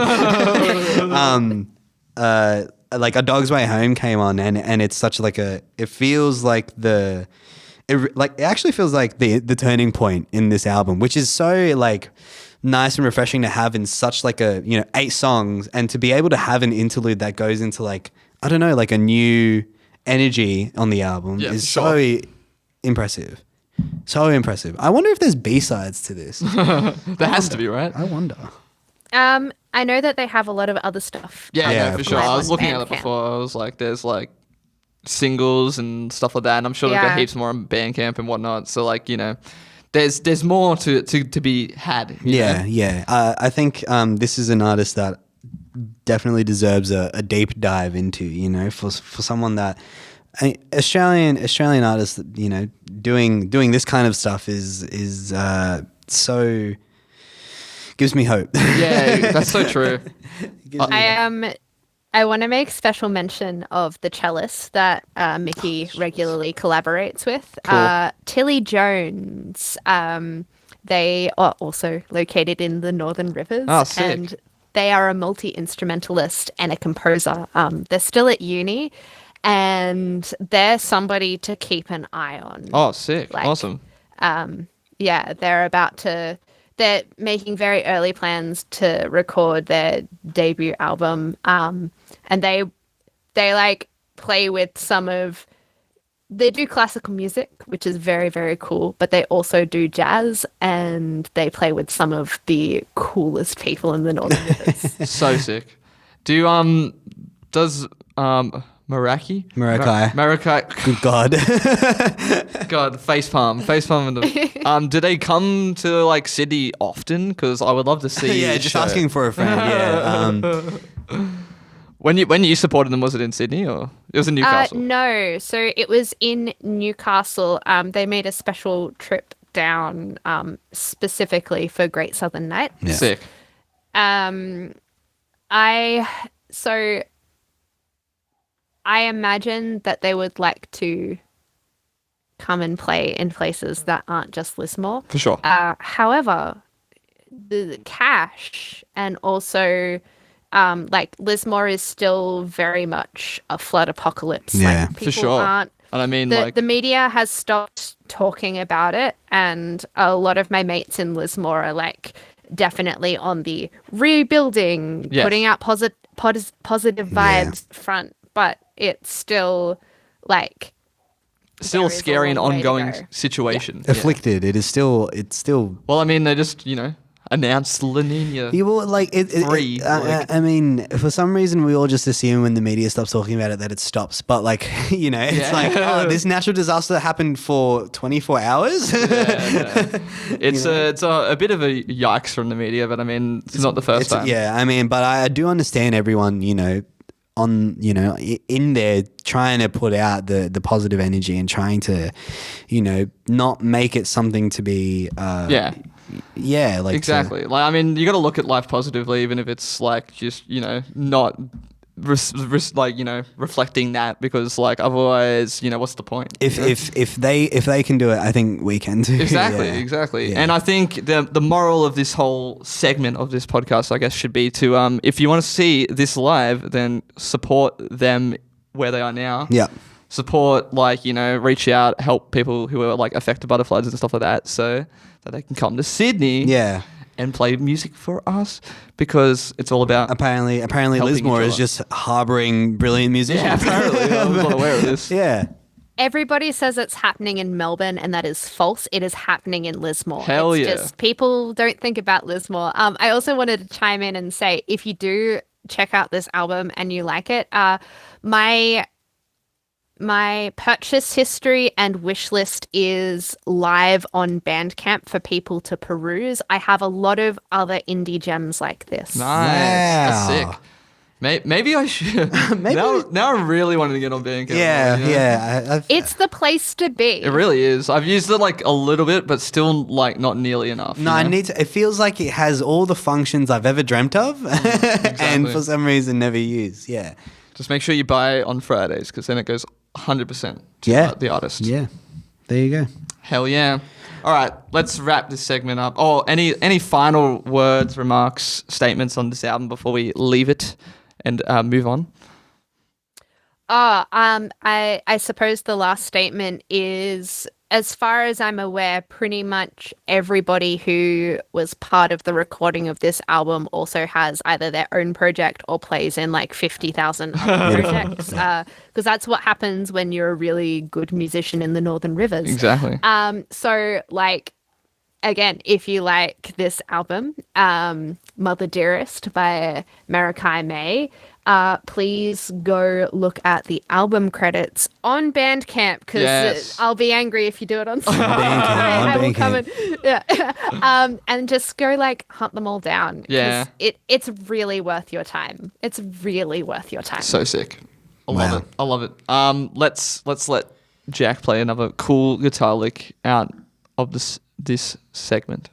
Like A Dog's Way Home came on and it's such like it feels like it actually feels like the turning point in this album, which is so like nice and refreshing to have in such like 8 songs and to be able to have an interlude that goes into like, I don't know, like a new energy on the album Yeah, is sure. so impressive. So impressive. I wonder if there's B-sides to this. There has to be, right? I wonder. I know that they have a lot of other stuff. Yeah, Yeah, no, for of sure. course. I was looking at it Bandcamp. before. I was like, there's like singles and stuff like that. And I'm sure they've got Yeah. heaps more on Bandcamp and whatnot. So like, you know, there's more to be had. you know? Yeah. I think this is an artist that definitely deserves a deep dive into, you know, for someone that Australian artists that, you know, doing this kind of stuff is so gives me hope. Yeah, that's so true. Gives me hope. I want to make special mention of the cellist that Mickey regularly collaborates with, Cool. Tilly Jones. They are also located in the Northern Rivers, Oh, sick. and they are a multi-instrumentalist and a composer. They're still at uni, and they're somebody to keep an eye on. Oh, sick. Like, Awesome. Yeah, they're making very early plans to record their debut album. And they like play with they do classical music, which is very, very cool, but they also do jazz and they play with some of the coolest people in the Northern Rivers. So sick. Does Meraki Maracai. Good God. God, facepalm in the do they come to like Sydney often? Because I would love to see. Yeah, the just show. asking for a friend. Yeah. When you supported them, was it in Sydney or it was in Newcastle? No, so it was in Newcastle. They made a special trip down specifically for Great Southern Nights. Yeah. Sick. I imagine that they would like to come and play in places that aren't just Lismore. For sure. However, the cash and also like Lismore is still very much a flood apocalypse. Yeah. Like, For people sure. aren't. And I mean, The media has stopped talking about it, and a lot of my mates in Lismore are like definitely on the rebuilding, Yes. putting out positive vibes front, but it's still like still there a is a scary and long way to ongoing go. situation. Yeah. Afflicted. It's still. Well, I mean, they just announced La Nina. You will like it. Free, like- I mean, for some reason, we all just assume when the media stops talking about it that it stops. But like, you know, it's Yeah. like, oh, this natural disaster happened for 24 hours. Yeah. It's a bit of a yikes from the media, but I mean, it's not the first time. Yeah, I mean, but I do understand everyone, you know, in there trying to put out the positive energy and trying to, you know, not make it something to be. Like Exactly. Like, I mean, you got to look at life positively, even if it's like just, not reflecting that, because like otherwise, what's the point? If they can do it, I think we can too. Exactly. Yeah. And I think the moral of this whole segment of this podcast, I guess, should be to if you want to see this live, then support them where they are now. Yeah. Support, reach out, help people who are like affected by the floods and stuff like that, so that they can come to Sydney. Yeah. And play music for us, because it's all about. Apparently, helping Lismore each is other. just harboring brilliant musicians. Yeah, apparently. I was not aware of this. Yeah. Everybody says it's happening in Melbourne, and that is false. It is happening in Lismore. Hell it's yeah. just people don't think about Lismore. I also wanted to chime in and say, if you do check out this album and you like it, my purchase history and wish list is live on Bandcamp for people to peruse. I have a lot of other indie gems like this. Nice. Wow. That's sick. Maybe I should. Now I'm really wanting to get on Bandcamp. Yeah. It's the place to be. It really is. I've used it like a little bit, but still like not nearly enough. No, I need to. It feels like it has all the functions I've ever dreamt of, and for some reason never use. Yeah. Just make sure you buy on Fridays, because then it goes 100% to the artist. Yeah. There you go. Hell yeah. All right, let's wrap this segment up. Oh, any final words, remarks, statements on this album before we leave it and move on? I suppose the last statement is, as far as I'm aware, pretty much everybody who was part of the recording of this album also has either their own project or plays in like 50,000 other projects. Because that's what happens when you're a really good musician in the Northern Rivers. Exactly. So like, again, if you like this album, Mother Dearest by Meraki Mae, please go look at the album credits on Bandcamp, because I'll be angry if you do it on Spotify. I will come and just go like hunt them all down. Yeah. It's really worth your time. It's really worth your time. So sick. I love it. Let's let Jack play another cool guitar lick out of this segment.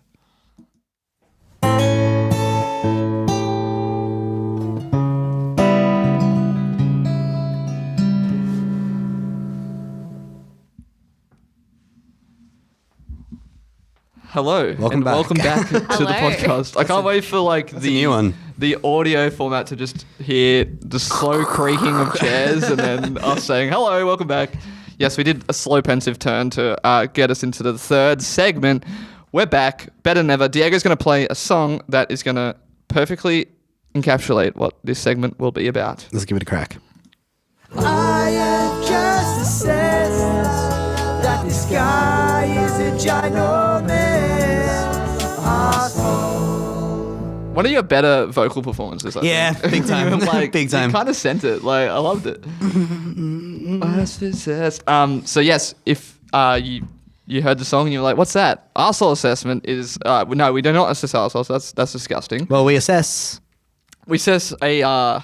Hello. Welcome back. Welcome back to the podcast. I can't wait for like a new one. The audio format to just hear the slow creaking of chairs and then us saying, hello, welcome back. Yes, we did a slow pensive turn to get us into the third segment. We're back, better than ever. Diego's going to play a song that is going to perfectly encapsulate what this segment will be about. Let's give it a crack. I have just assessed that the sky is a ginormous asshole. One of your better vocal performances, I think. Big time. Big time. You kind of sent it. Like, I loved it. So yes, if you heard the song and you're like, what's that? Arsehole assessment is no, we do not assess arseholes. That's disgusting. Well, we assess a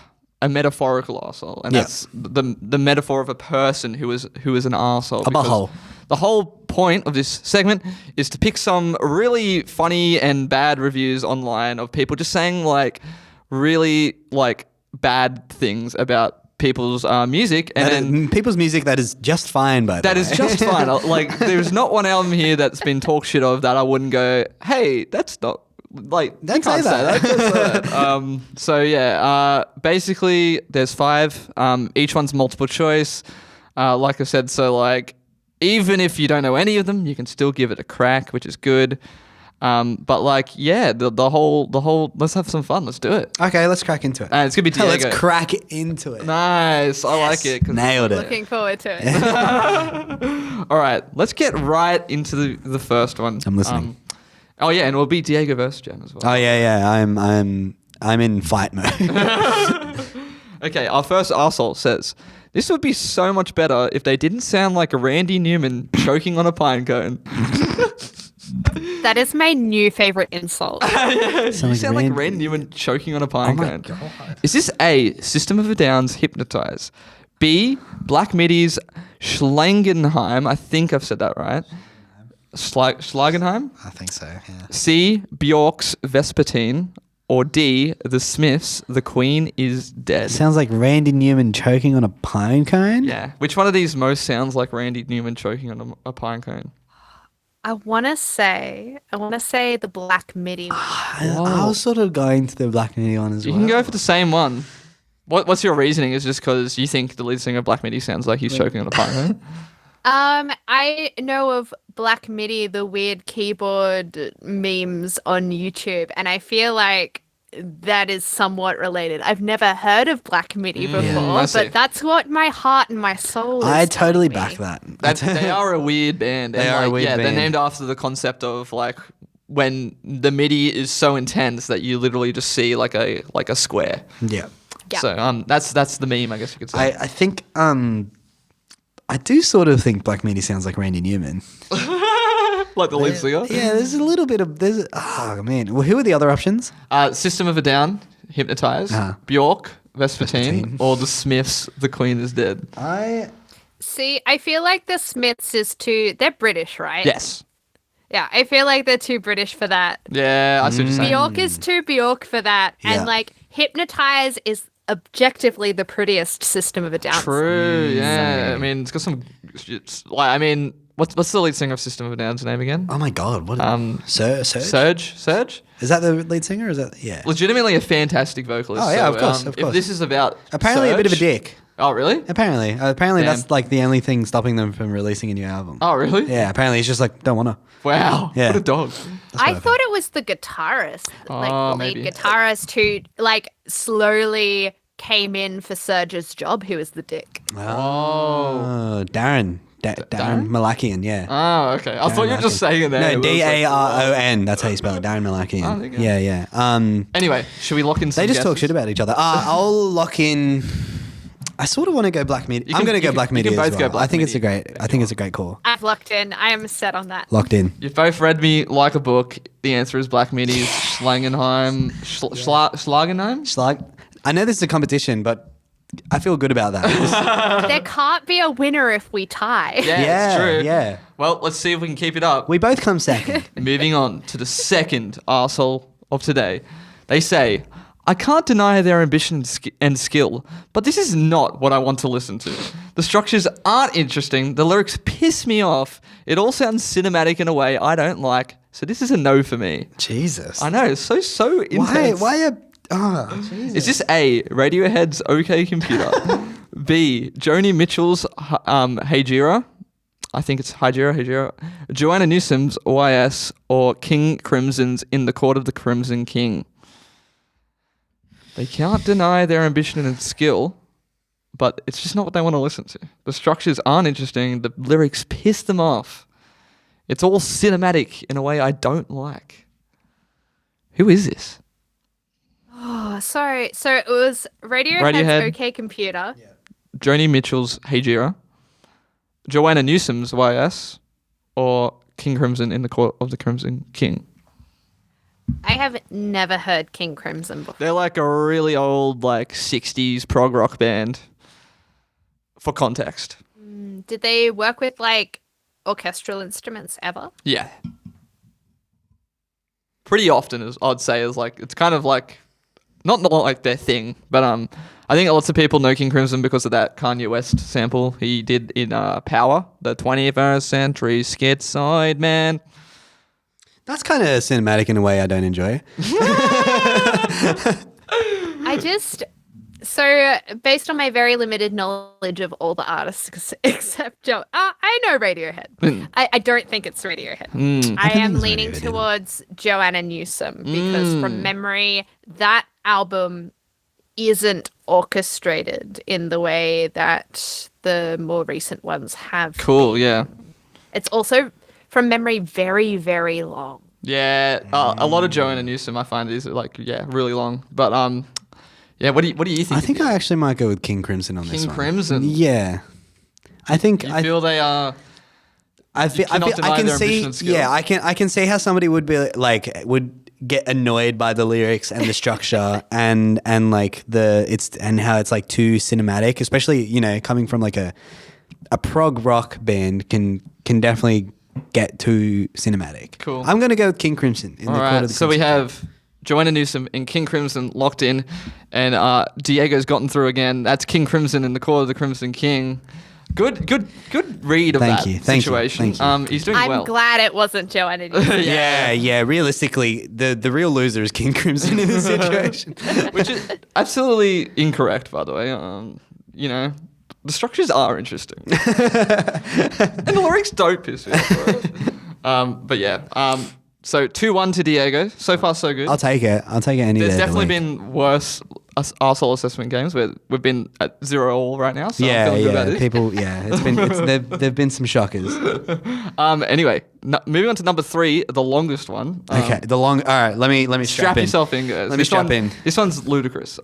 metaphorical arsehole, and that's the metaphor of a person who is an arsehole. A butthole. The whole point of this segment is to pick some really funny and bad reviews online of people just saying like really like bad things about people's music, and then people's music that is just fine, by the way. that is just fine. Like, there's not one album here that's been talk shit of that I wouldn't go, hey, that's not like, Don't you can't say that. Don't say that. So yeah, basically there's 5. Each one's multiple choice. Like I said, so like even if you don't know any of them, you can still give it a crack, which is good. But like, yeah, the whole, let's have some fun. Let's do it. Okay, let's crack into it. It's gonna be Diego. Let's crack into it. Nice. I like it. Nailed it. Looking forward to it. All right, let's get right into the first one. I'm listening. Oh yeah, and it'll be Diego versus Jen as well. Oh yeah. I'm in fight mode. Okay, our first arsehole says, this would be so much better if they didn't sound like a Randy Newman choking on a pine cone. That is my new favorite insult. You sound like Randy Newman choking on a pine cone. God. Is this A, System of a Down's Hypnotize? B, Black Midi's Schlangenheim? I think I've said that right. Schlagenheim? I think so. Yeah. C, Bjork's Vespertine? or D, The Smiths, The Queen is Dead? Sounds like Randy Newman choking on a pine cone. Yeah. Which one of these most sounds like Randy Newman choking on a pine cone? I want to say the Black Midi one. I was sort of going to the Black Midi one as well. You can go for the same one. What's your reasoning? Is just because you think the lead singer of Black Midi sounds like he's choking on a pine cone? I know of Black Midi, the weird keyboard memes on YouTube, and I feel like that is somewhat related. I've never heard of Black Midi before, but that's what my heart and my soul is. I totally telling me. back that. They are a weird band. They are a weird band. They're named after the concept of like when the MIDI is so intense that you literally just see like a square. Yeah. Yeah. So that's the meme, I guess you could say. I think I do sort of think Black Midi sounds like Randy Newman. Like the lead singer? Yeah, there's a little bit of oh man. Well, who are the other options? System of a Down, Hypnotize, Bjork, Vespertine, or The Smiths, The Queen is Dead. I feel like the Smiths they're British, right? Yes. Yeah, I feel like they're too British for that. Yeah, I see what you're saying. Bjork is too Bjork for that. Yeah. And like Hypnotize is objectively the prettiest System of a Down. True, yeah. I mean, it's got some like, I mean, what's the lead singer of System of a Down's name again? Oh my god, what? Surge? Surge? Is that the lead singer? Or is that Legitimately a fantastic vocalist. Oh yeah, so, of course. If this is about apparently Surge, a bit of a dick. Oh really? Apparently Damn. that's like the only thing stopping them from releasing a new album. Oh really? Yeah, apparently he's just like don't wanna. Wow. Yeah. What a dog. I thought it was the guitarist, like the lead maybe. guitarist who like slowly came in for Surge's job, who was the dick. Oh, Darren Malakian, yeah. Oh, okay. I thought you were just saying it there. No, Daron. That's how you spell it. Darren Malakian. there you go. Yeah. Anyway, should we lock in some They just talk guesses? shit about each other. I'll lock in. I sort of want to go Black Midi. I'm going to go Black Midi can as both go well. Black I think Midi. I think it's a great call. I've locked in. I am set on that. Locked in. You've both read me like a book. The answer is Black Midi's Schlangenheim. Schlagenheim? Schlag. I know this is a competition, but I feel good about that. There can't be a winner if we tie. Yeah, it's true. Yeah. Well, let's see if we can keep it up. We both come second. Moving on to the second arsehole of today. They say, I can't deny their ambition and skill, but this is not what I want to listen to. The structures aren't interesting. The lyrics piss me off. It all sounds cinematic in a way I don't like. So this is a no for me. Jesus. I know, it's so intense. Why Jesus. Is this A, Radiohead's OK Computer? B, Joni Mitchell's Hey Jira? I think it's Hey Jira. Joanna Newsom's OIS, or King Crimson's In the Court of the Crimson King? They can't deny their ambition and skill, but it's just not what they want to listen to. The structures aren't interesting. The lyrics piss them off. It's all cinematic in a way I don't like. Who is this? Oh, sorry. So it was Radiohead's Radiohead. OK Computer. Joni Mitchell's Hey Jira, Joanna Newsom's YS, or King Crimson in the Court of the Crimson King? I have never heard King Crimson before. They're like a really old, like 60s prog rock band. For context. Did they work with like orchestral instruments ever? Yeah. Pretty often, as I'd say, is like it's kind of like not like their thing, but I think lots of people know King Crimson because of that Kanye West sample he did in Power, the 21st Century Schizoid Man. That's kind of cinematic in a way I don't enjoy. So based on my very limited knowledge of all the artists except Joe, I know Radiohead. I don't think it's Radiohead. I am it's leaning Radiohead. towards Joanna Newsom because from memory, that album isn't orchestrated in the way that the more recent ones have. Cool, yeah. It's also, from memory, very, very long. Yeah, a lot of Joanna Newsom I find is like, yeah, really long. But yeah, what do you think? I think I actually might go with King Crimson on this King one. Crimson? Yeah. I think You feel they are... I cannot deny can their see. ambition and skill. Yeah, I can see how somebody would be like would get annoyed by the lyrics and the structure and like how it's like too cinematic, especially coming from like a prog rock band can definitely get too cinematic. Cool. I'm gonna go with King Crimson. All right, so we have Joanna Newsom and King Crimson locked in, and Diego's gotten through again. That's King Crimson in the Court of the Crimson King. Good read of Thank that you, thank you, situation. thank you. He's doing well. I'm glad it wasn't Joanna Newsom. Yeah. Realistically, the real loser is King Crimson in this situation. Which is absolutely incorrect, by the way. You know, the structures are interesting, and the lyrics don't piss me off. But yeah. So 2-1 to Diego. So far, so good. I'll take it any day. There's of the definitely week. been worse arsehole assessment games where we've been at 0-all right now. So I'm feeling good about this. People. Yeah, there've been some shockers. Anyway, moving on to number 3, the longest one. Okay, all right. Let me Strap in. yourself in, guys. Let me strap in. This one's ludicrous.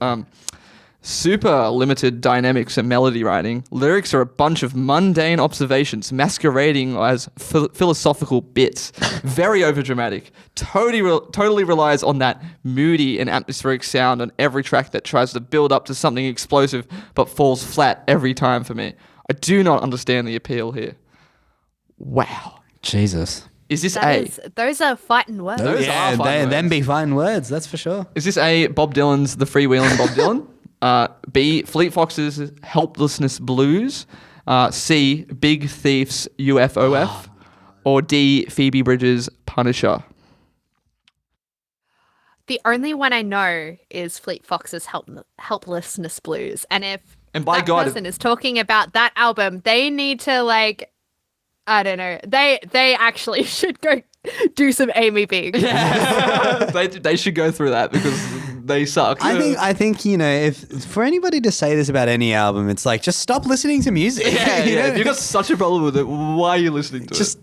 Super limited dynamics and melody writing. Lyrics are a bunch of mundane observations masquerading as philosophical bits. Very overdramatic. Totally relies on that moody and atmospheric sound on every track that tries to build up to something explosive but falls flat every time for me. I do not understand the appeal here. Wow. Jesus. Is this Those are fighting words. Those are fine them words. be fine words. That's for sure. Is this A, Bob Dylan's The Freewheelin' Bob Dylan? B, Fleet Foxes' Helplessness Blues. C, Big Thief's UFOF. Or D, Phoebe Bridges' Punisher. The only one I know is Fleet Fox's Helplessness Blues. And if by that God, person is talking about that album, they need to I don't know. They actually should go do some Amy Big. Yeah. they should go through that because they suck. I think if for anybody to say this about any album, it's like just stop listening to music. Yeah, You know? If you've got such a problem with it, why are you listening to it?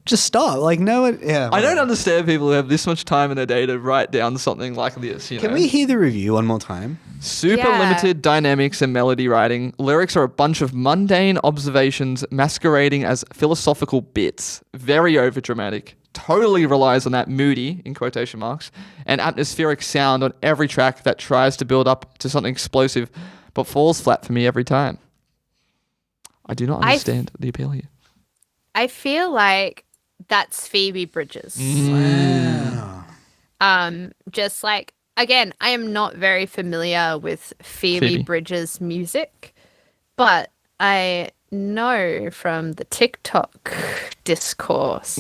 Just stop. Like no one. Yeah. I don't understand people who have this much time in their day to write down something like this. Can we hear the review one more time? Super limited dynamics and melody writing. Lyrics are a bunch of mundane observations masquerading as philosophical bits. Very overdramatic. Totally relies on that moody, in quotation marks, and atmospheric sound on every track that tries to build up to something explosive but falls flat for me every time. I do not understand the appeal here. I feel like that's Phoebe Bridges. Wow. Just like, again, I am not very familiar with Phoebe Bridges' music, but I know from the TikTok discourse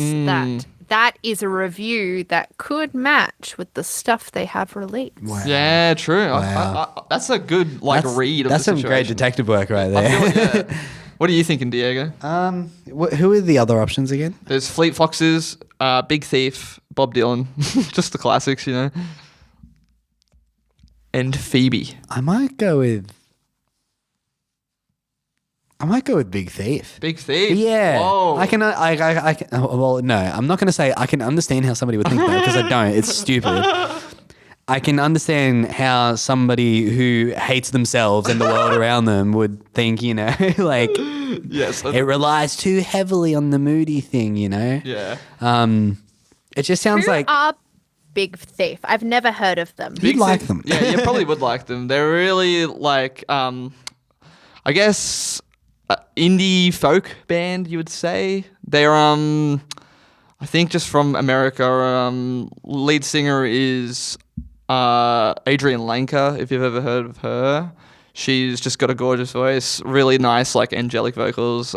that is a review that could match with the stuff they have released. Wow. Yeah, true. Wow. That's a good read of That's the some situation. great detective work right there. I feel like, yeah. What are you thinking, Diego? Who are the other options again? There's Fleet Foxes, Big Thief, Bob Dylan, just the classics, and Phoebe. I might go with Big Thief. Big Thief. Yeah, Whoa. I can. Well, no, I'm not going to say I can understand how somebody would think that because I don't. It's stupid. I can understand how somebody who hates themselves and the world around them would think, like Yes. it relies too heavily on the moody thing, Yeah. It just sounds Who like are Big Thief? I've never heard of them. You'd like them. Yeah, you probably would like them. They're really like, I guess, indie folk band, you would say. They're, I think just from America. Lead singer is Adrian Lanka, if you've ever heard of her. She's just got a gorgeous voice, really nice, like angelic vocals.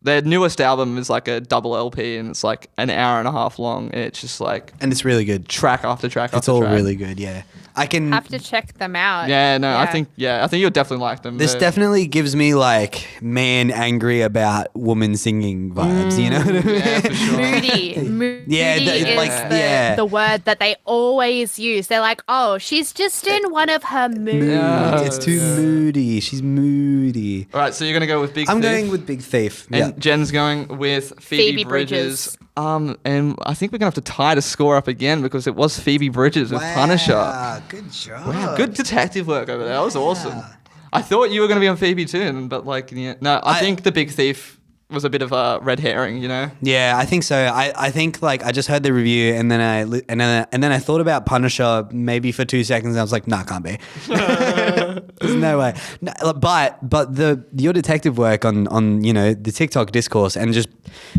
Their newest album is like a double LP and it's like an hour and a half long. And it's just like and it's really good. track after track It's after all track. really good. Yeah, I can Have to check them out. Yeah, no, I think you'll definitely like them. This definitely gives me like man angry about woman singing vibes. You know what I mean? Yeah, for sure. Moody Yeah, is the word that they always use. They're like, oh, she's just in one of her moods. Yeah. It's too moody. She's moody. All right, so you're gonna go with Big I'm Thief. going with Big Thief. And Yeah. Jen's going with Phoebe Bridges. And I think we're gonna have to tie the score up again because it was Phoebe Bridges with Punisher. Good job. Wow, good detective work over there. That was awesome. I thought you were gonna be on Phoebe too, but I think the Big Thief was a bit of a red herring, Yeah, I think so. I think like I just heard the review and then I thought about Punisher maybe for 2 seconds and I was like, nah, can't be. There's no way. No, but your detective work on the TikTok discourse and just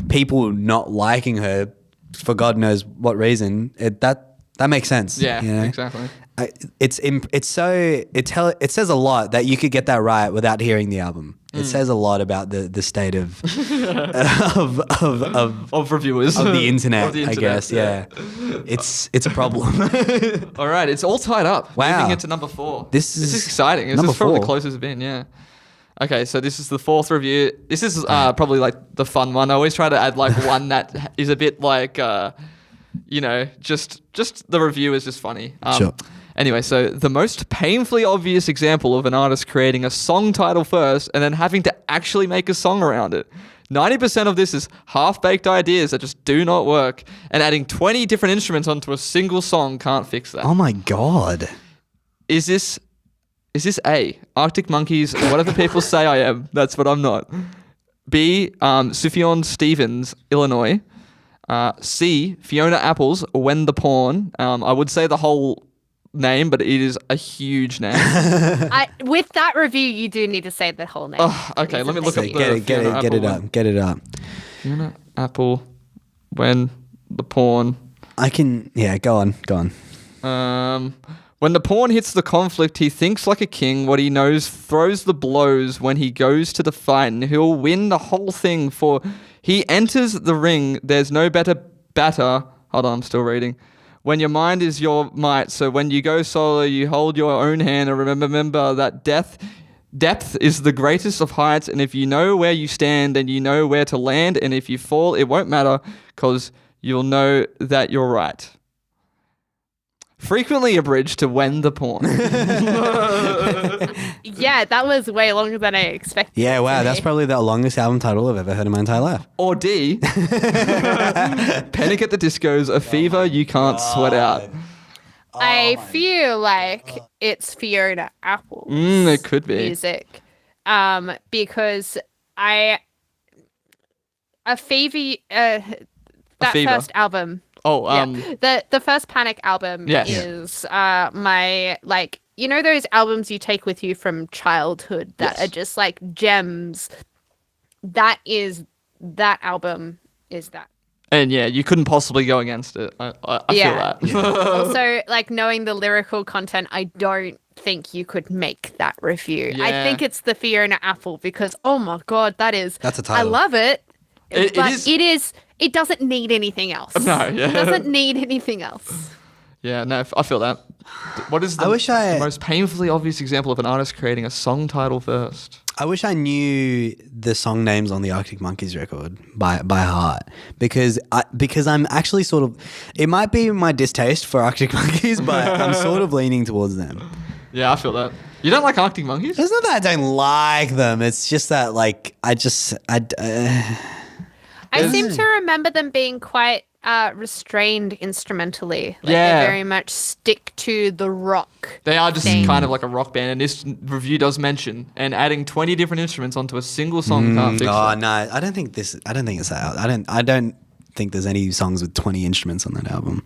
people not liking her for God knows what reason, That makes sense. Yeah, you know? exactly. It says a lot that you could get that right without hearing the album. It says a lot about the state of Of reviewers. of the internet, Of the I guess. Yeah. It's a problem. All right, it's all tied up. Wow. Moving into number 4. This is is exciting. This number is probably the 4. closest it's been, yeah. Okay, so this is the 4th review. This is probably like the fun one. I always try to add like one that is a bit like, just the review is just funny. Sure. Anyway, so the most painfully obvious example of an artist creating a song title first and then having to actually make a song around it. 90% of this is half-baked ideas that just do not work, and adding 20 different instruments onto a single song can't fix that. Oh my God. Is this A, Arctic Monkeys, whatever people say I am, that's what I'm not. B, Sufjan Stevens, Illinois. C, Fiona Apple's When the Pawn. I would say the whole name, but it is a huge name. With that review, you do need to say the whole name. Oh, okay, let me look up the Get it up. Fiona Apple, When the Pawn. Go on. When the pawn hits the conflict, he thinks like a king. What he knows throws the blows. When he goes to the fight, and he'll win the whole thing. For he enters the ring. There's no better batter. Hold on, I'm still reading. When your mind is your might. So when you go solo, you hold your own hand and remember that depth is the greatest of heights. And if you know where you stand, then you know where to land. And if you fall, it won't matter because you'll know that you're right. Frequently abridged to When the Pawn. Yeah, that was way longer than I expected. Yeah, wow, that's probably the longest album title I've ever heard in my entire life. Or D, Panic at the Disco's A Fever You Can't Sweat Out. I feel like it's Fiona Apple's It could be. music. Because A Fever, that Fever. first album. Oh, The first Panic album Yes. is my, like, you know those albums you take with you from childhood that Yes. are just like gems? That album is that. and yeah, you couldn't possibly go against it. I feel that. Also, like, knowing the lyrical content, I don't think you could make that review. I Yeah. think it's the Fiona Apple because, oh my God, that's a title. I love it. It But is- it doesn't need anything else. No, yeah. It doesn't need anything else. Yeah, no, I feel that. What is the most painfully obvious example of an artist creating a song title first? I wish I knew the song names on the Arctic Monkeys record by heart because I'm actually sort of, it might be my distaste for Arctic Monkeys, but I'm sort of leaning towards them. Yeah, I feel that. You don't like Arctic Monkeys? It's not that I don't like them. It's just that, like, I seem to remember them being quite restrained instrumentally. Like, Yeah. they very much stick to the rock. They are just thing. kind of like a rock band, and this review does mention, and adding 20 different instruments onto a single song can't fix Oh it. no, I don't think it's that. I don't think there's any songs with 20 instruments on that album.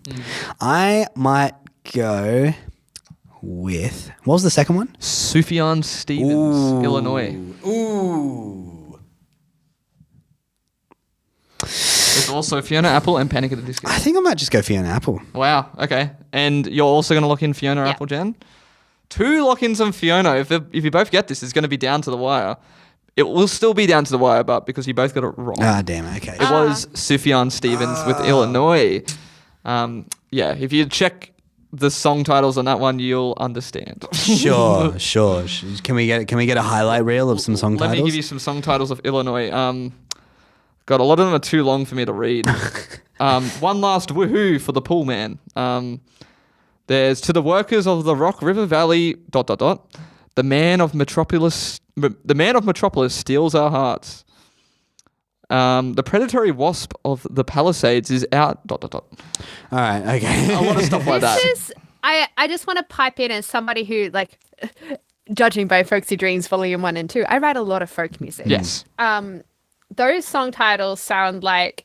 I might go with, what was the second one? Sufjan Stevens, Illinois. Ooh. There's also Fiona Apple and Panic at the Disco. I think I might just go Fiona Apple. Wow, okay. And you're also going to lock in Fiona Yeah. Apple, Jen? 2 lock-ins on Fiona. If you both get this, it's going to be down to the wire. It will still be down to the wire, but because you both got it wrong. Ah, damn it. Okay. It was Sufjan Stevens with Illinois. Yeah, if you check the song titles on that one, you'll understand. Sure. Can we get a highlight reel of some song Let titles? me give you some song titles of Illinois. God, a lot of them are too long for me to read. One last woohoo for the pool man. There's To the Workers of the Rock River Valley, ... The man of Metropolis steals our hearts. The predatory wasp of the Palisades is out... ... All right, okay. A lot of stuff like that. I just want to pipe in as somebody who, like, judging by Folksy Dreams Volume 1 and 2, I write a lot of folk music. Yes. Those song titles sound like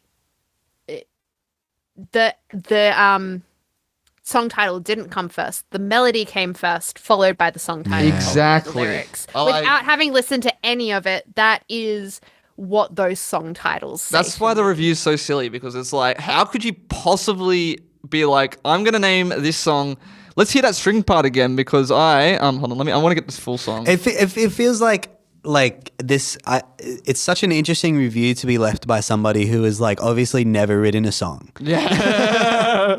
the song title didn't come first. The melody came first, followed by the song title. Exactly. The lyrics. I like- Without having listened to any of it, that is what those song titles say. That's why the review's so silly, because it's like, how could you possibly be like, I'm gonna name this song. Let's hear that string part again because hold on, I want to get this full song. It feels like this. It's such an interesting review to be left by somebody who has like obviously never written a song. Yeah,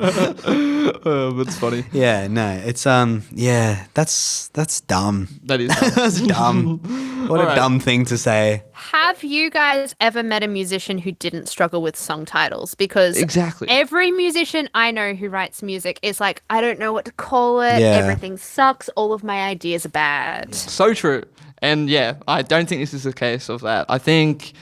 that's funny. Yeah, no, it's that's dumb. That is dumb. That's dumb. What a dumb thing to say. Have you guys ever met a musician who didn't struggle with song titles? Because Exactly. every musician I know who writes music is like, I don't know what to call it. Yeah. Everything sucks. All of my ideas are bad. So true. And yeah, I don't think this is a case of that. I think,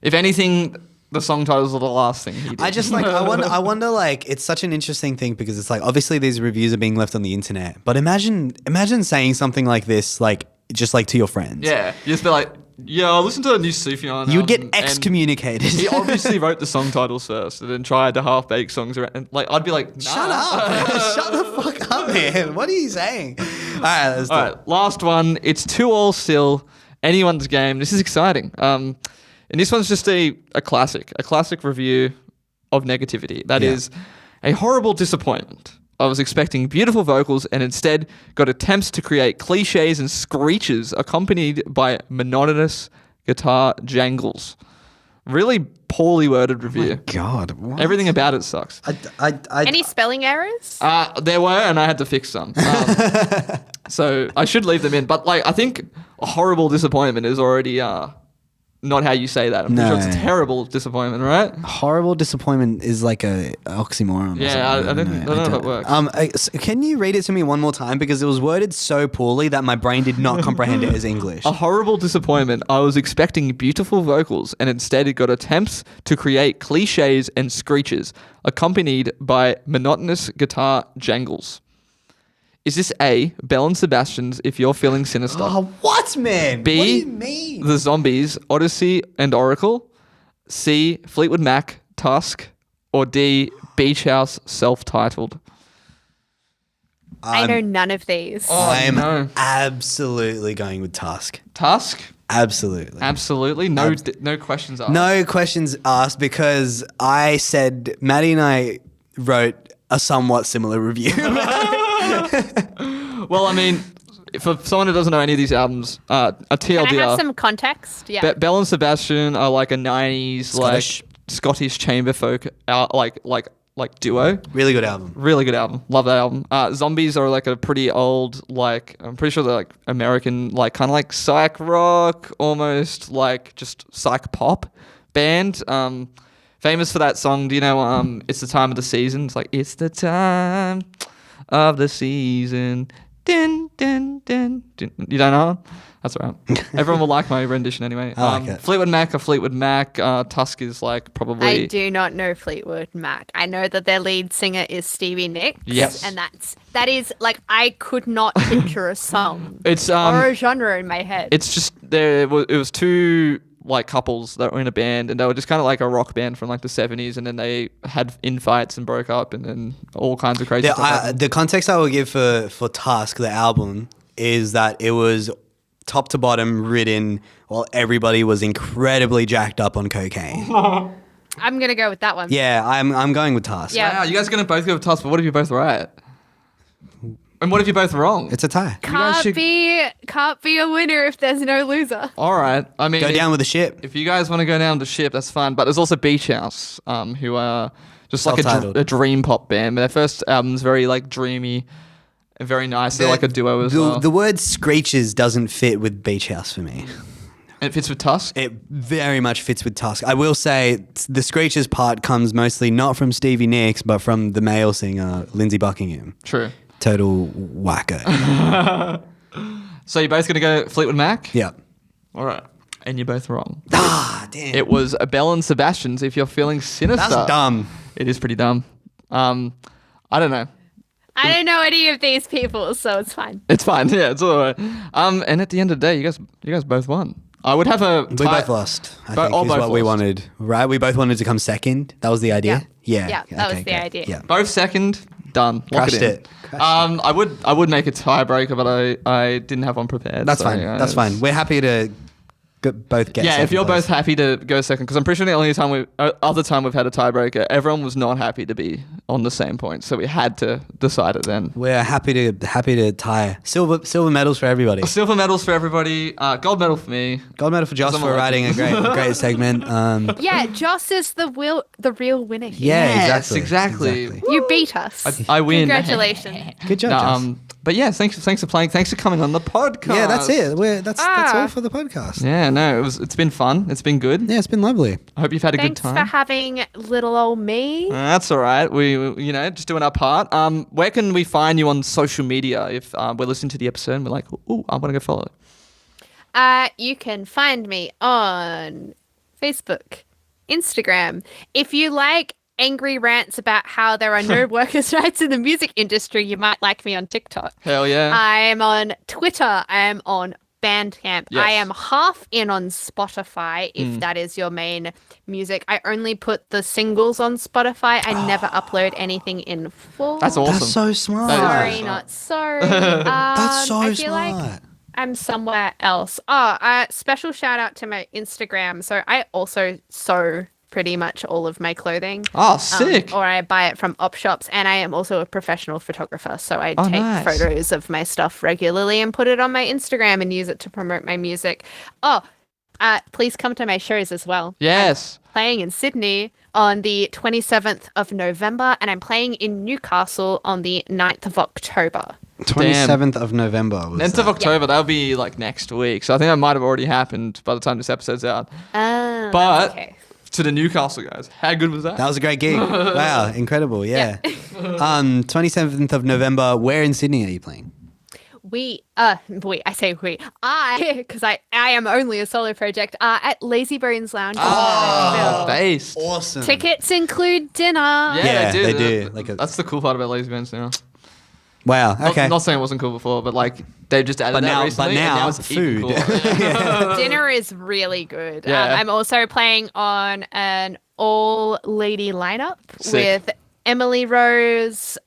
if anything, the song titles are the last thing he did. I just like I wonder like it's such an interesting thing because it's like obviously these reviews are being left on the internet, but imagine saying something like this like just like to your friends. Yeah, you just be like, yeah, I listened to a new Sufjan. You would get excommunicated. He obviously wrote the song titles first and then tried to half-bake songs around. And like, I'd be like, nah. Shut up. Shut the fuck up, man. What are you saying? All right, let's do it. All right, last one. It's 2-2 still. Anyone's game. This is exciting. And this one's just a classic review of negativity. That is a horrible disappointment. I was expecting beautiful vocals and instead got attempts to create cliches and screeches accompanied by monotonous guitar jangles. Really poorly worded review. God, what? Everything about it sucks. Any spelling errors? There were, and I had to fix some. So I should leave them in. But like, I think a horrible disappointment is already not how you say that. I'm pretty sure it's a terrible disappointment, right? Horrible disappointment is like a oxymoron. Yeah, I don't know if it works. Can you read it to me one more time because it was worded so poorly that my brain did not comprehend it as English. A horrible disappointment. I was expecting beautiful vocals and instead it got attempts to create cliches and screeches accompanied by monotonous guitar jangles. Is this A, Bell and Sebastian's If You're Feeling Sinister? Oh, what, man? B, what do you mean? The Zombies, Odyssey and Oracle? C, Fleetwood Mac, Tusk? Or D, Beach House, self-titled? I know none of these. I'm no. absolutely going with Tusk. Tusk? Absolutely. Absolutely. No questions asked. No questions asked because I said, Maddie and I wrote a somewhat similar review. Well, I mean, for someone who doesn't know any of these albums, a TLDR. Can I have some context? Yeah. Bell and Sebastian are like a 90s Scottish chamber folk like duo. Really good album. Really good album. Love that album. Zombies are like a pretty old, like, I'm pretty sure they're like American, like kind of like psych rock, almost like just psych pop band. Famous for that song. Do you know, It's the Time of the Season? It's like, it's the time of the season. Din, din, din, din. You don't know? That's all right. Everyone will like my rendition anyway. I like it. Fleetwood Mac. Tusk is like probably... I do not know Fleetwood Mac. I know that their lead singer is Stevie Nicks. Yes. And that is like, I could not picture a song It's or a genre in my head. It's just it was two like couples that were in a band and they were just kind of like a rock band from like the 70s and then they had infights and broke up and then all kinds of crazy stuff happened. The context I will give for Tusk, the album, is that it was top to bottom written while everybody was incredibly jacked up on cocaine. I'm going to go with that one. Yeah, I'm going with Tusk. Yeah. Wow, you guys are going to both go with Tusk, but what if you're both right? And what if you're both wrong? It's a tie. Can't be a winner if there's no loser. All right. I mean, Go down with the ship. If you guys want to go down the ship, that's fine. But there's also Beach House, who are just like Self-titled. a dream pop band. Their first album's very like dreamy and very nice. They're like a duo as well. The word screeches doesn't fit with Beach House for me. And it fits with Tusk? It very much fits with Tusk. I will say the screeches part comes mostly not from Stevie Nicks, but from the male singer, Lindsey Buckingham. True. Total wacko. So you're both going to go Fleetwood Mac? Yeah. All right. And you're both wrong. Ah, damn. It was a Bell and Sebastian's If You're Feeling Sinister. That's dumb. It is pretty dumb. I don't know. I don't know any of these people, so it's fine. It's fine. Yeah, it's all right. And at the end of the day, you guys both won. I would have a... We both lost, I think, all is both what we lost. wanted. Right? We both wanted to come second. That was the idea? Yeah, that was the great. idea. Yeah. Both second. Done. Lock Crushed it in. I would make a tiebreaker, but I didn't have one prepared. That's so, fine. That's fine. We're happy to both get. Yeah, if you're place. both happy to go second, because I'm pretty sure the only other time we've had a tiebreaker, everyone was not happy to be on the same point, so we had to decide it then. We're happy to tie silver medals for everybody. Silver medals for everybody. Gold medal for me. Gold medal for Josh Someone for like writing a great segment. Yeah, Joss is the real winner here. Yeah, Yes, exactly. You beat us. I win. Congratulations. Good job, Josh. But yeah, thanks for playing. Thanks for coming on the podcast. Yeah, that's it. That's all for the podcast. Yeah, no, it's been fun. It's been good. Yeah, it's been lovely. I hope you've had a Thanks good time. for having little old me. That's all right. We just doing our part. Where can we find you on social media if we're listening to the episode and we're like, ooh, I'm gonna go follow. You can find me on Facebook, Instagram. If you like angry rants about how there are no workers' rights in the music industry, you might like me on TikTok. Hell yeah. I am on Twitter. I am on Bandcamp. Yes. I am half in on Spotify, if that is your main music. I only put the singles on Spotify. I never upload anything in full. That's awesome. That's so smart. That is Sorry, awesome. not sorry. That's so I feel smart. like I'm somewhere else. Special shout out to my Instagram. So I also sew pretty much all of my clothing. Oh, sick. Or I buy it from op shops, and I am also a professional photographer, so I take nice. photos of my stuff regularly and put it on my Instagram and use it to promote my music. Please come to my shows as well. Yes. I'm playing in Sydney on the 27th of November, and I'm playing in Newcastle on the 9th of October. 27th of November. 9th of October, that'll be like next week. So I think that might have already happened by the time this episode's out. But okay. to the Newcastle guys, how good was that? That was a great gig. Wow, incredible. Yeah. 27th of November. Where in Sydney are you playing? Because I am only a solo project, at Lazy Bones Lounge. Based. Awesome. Tickets include dinner. Yeah, they do. That's the cool part about Lazy Bones now. Wow. Okay. Not saying it wasn't cool before, but like they've just added that recently. but now and it's even food. cooler. Dinner is really good. Yeah. I'm also playing on an all-lady lineup Sick. with Emily Rose,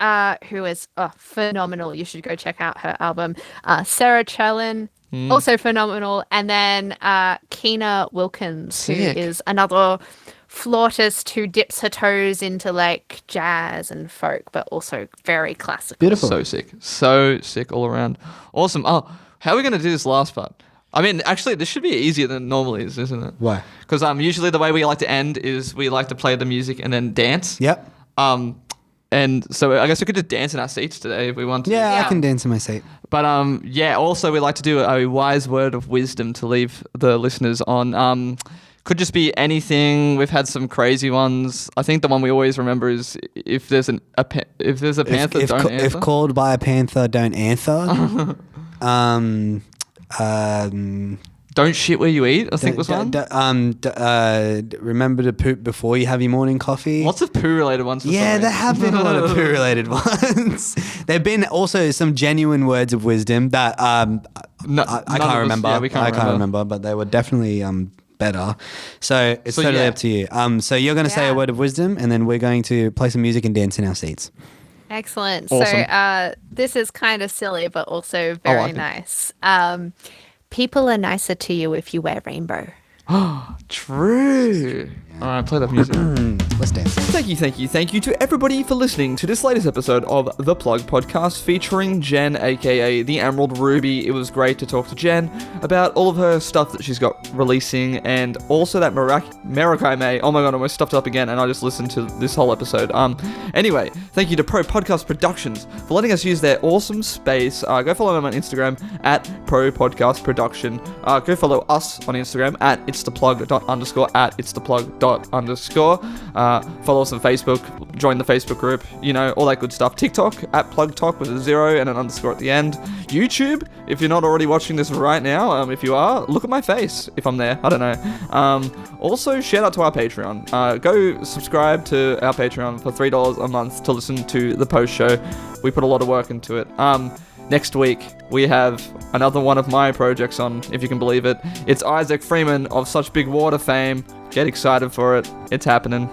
who is phenomenal. You should go check out her album. Sarah Chelin, also phenomenal. And then Keena Wilkins, Sick. who is another flautist who dips her toes into like jazz and folk, but also very classical. Beautiful. So sick all around. Awesome. Oh, how are we gonna do this last part? I mean, actually, this should be easier than it normally is, isn't it? Why? Because usually the way we like to end is we like to play the music and then dance. Yep. And so I guess we could just dance in our seats today if we want to. Yeah, I can dance in my seat. But also we like to do a wise word of wisdom to leave the listeners on. Could just be anything. We've had some crazy ones. I think the one we always remember is if there's a panther, don't answer. If called by a panther, don't answer. Don't shit where you eat, I think was one. Remember to poop before you have your morning coffee. Lots of poo related ones. For Yeah, some there reason. have been a lot of poo related ones. There have been also some genuine words of wisdom that I can't remember. Yeah, we can't remember, but they were definitely better. So it's totally up to you. So you're going to say a word of wisdom, and then we're going to play some music and dance in our seats. Excellent. Awesome. So this is kind of silly, but also very like it. nice. People are nicer to you if you wear rainbow. True. All right, play that music. Let's dance. Thank you to everybody for listening to this latest episode of The Plug Podcast featuring Jen, aka the Emerald Ruby. It was great to talk to Jen about all of her stuff that she's got releasing, and also that Meraki Mae. Oh my god, I almost stuffed it up again, and I just listened to this whole episode. Anyway, thank you to ProPodcast Productions for letting us use their awesome space. Go follow them on Instagram at ProPodcast Production. Go follow us on Instagram at itstheplug._ at itstheplug._ follow us on Facebook, join the Facebook group, all that good stuff. TikTok at Plug Talk with a 0 and an underscore at the end. YouTube, if you're not already watching this right now, if you are, look at my face if I'm there. I don't know. Also, shout out to our Patreon. Go subscribe to our Patreon for $3 a month to listen to the post show. We put a lot of work into it. Next week, we have another one of my projects on, if you can believe it. It's Isaac Freeman of Such Big Water fame. Get excited for it. It's happening.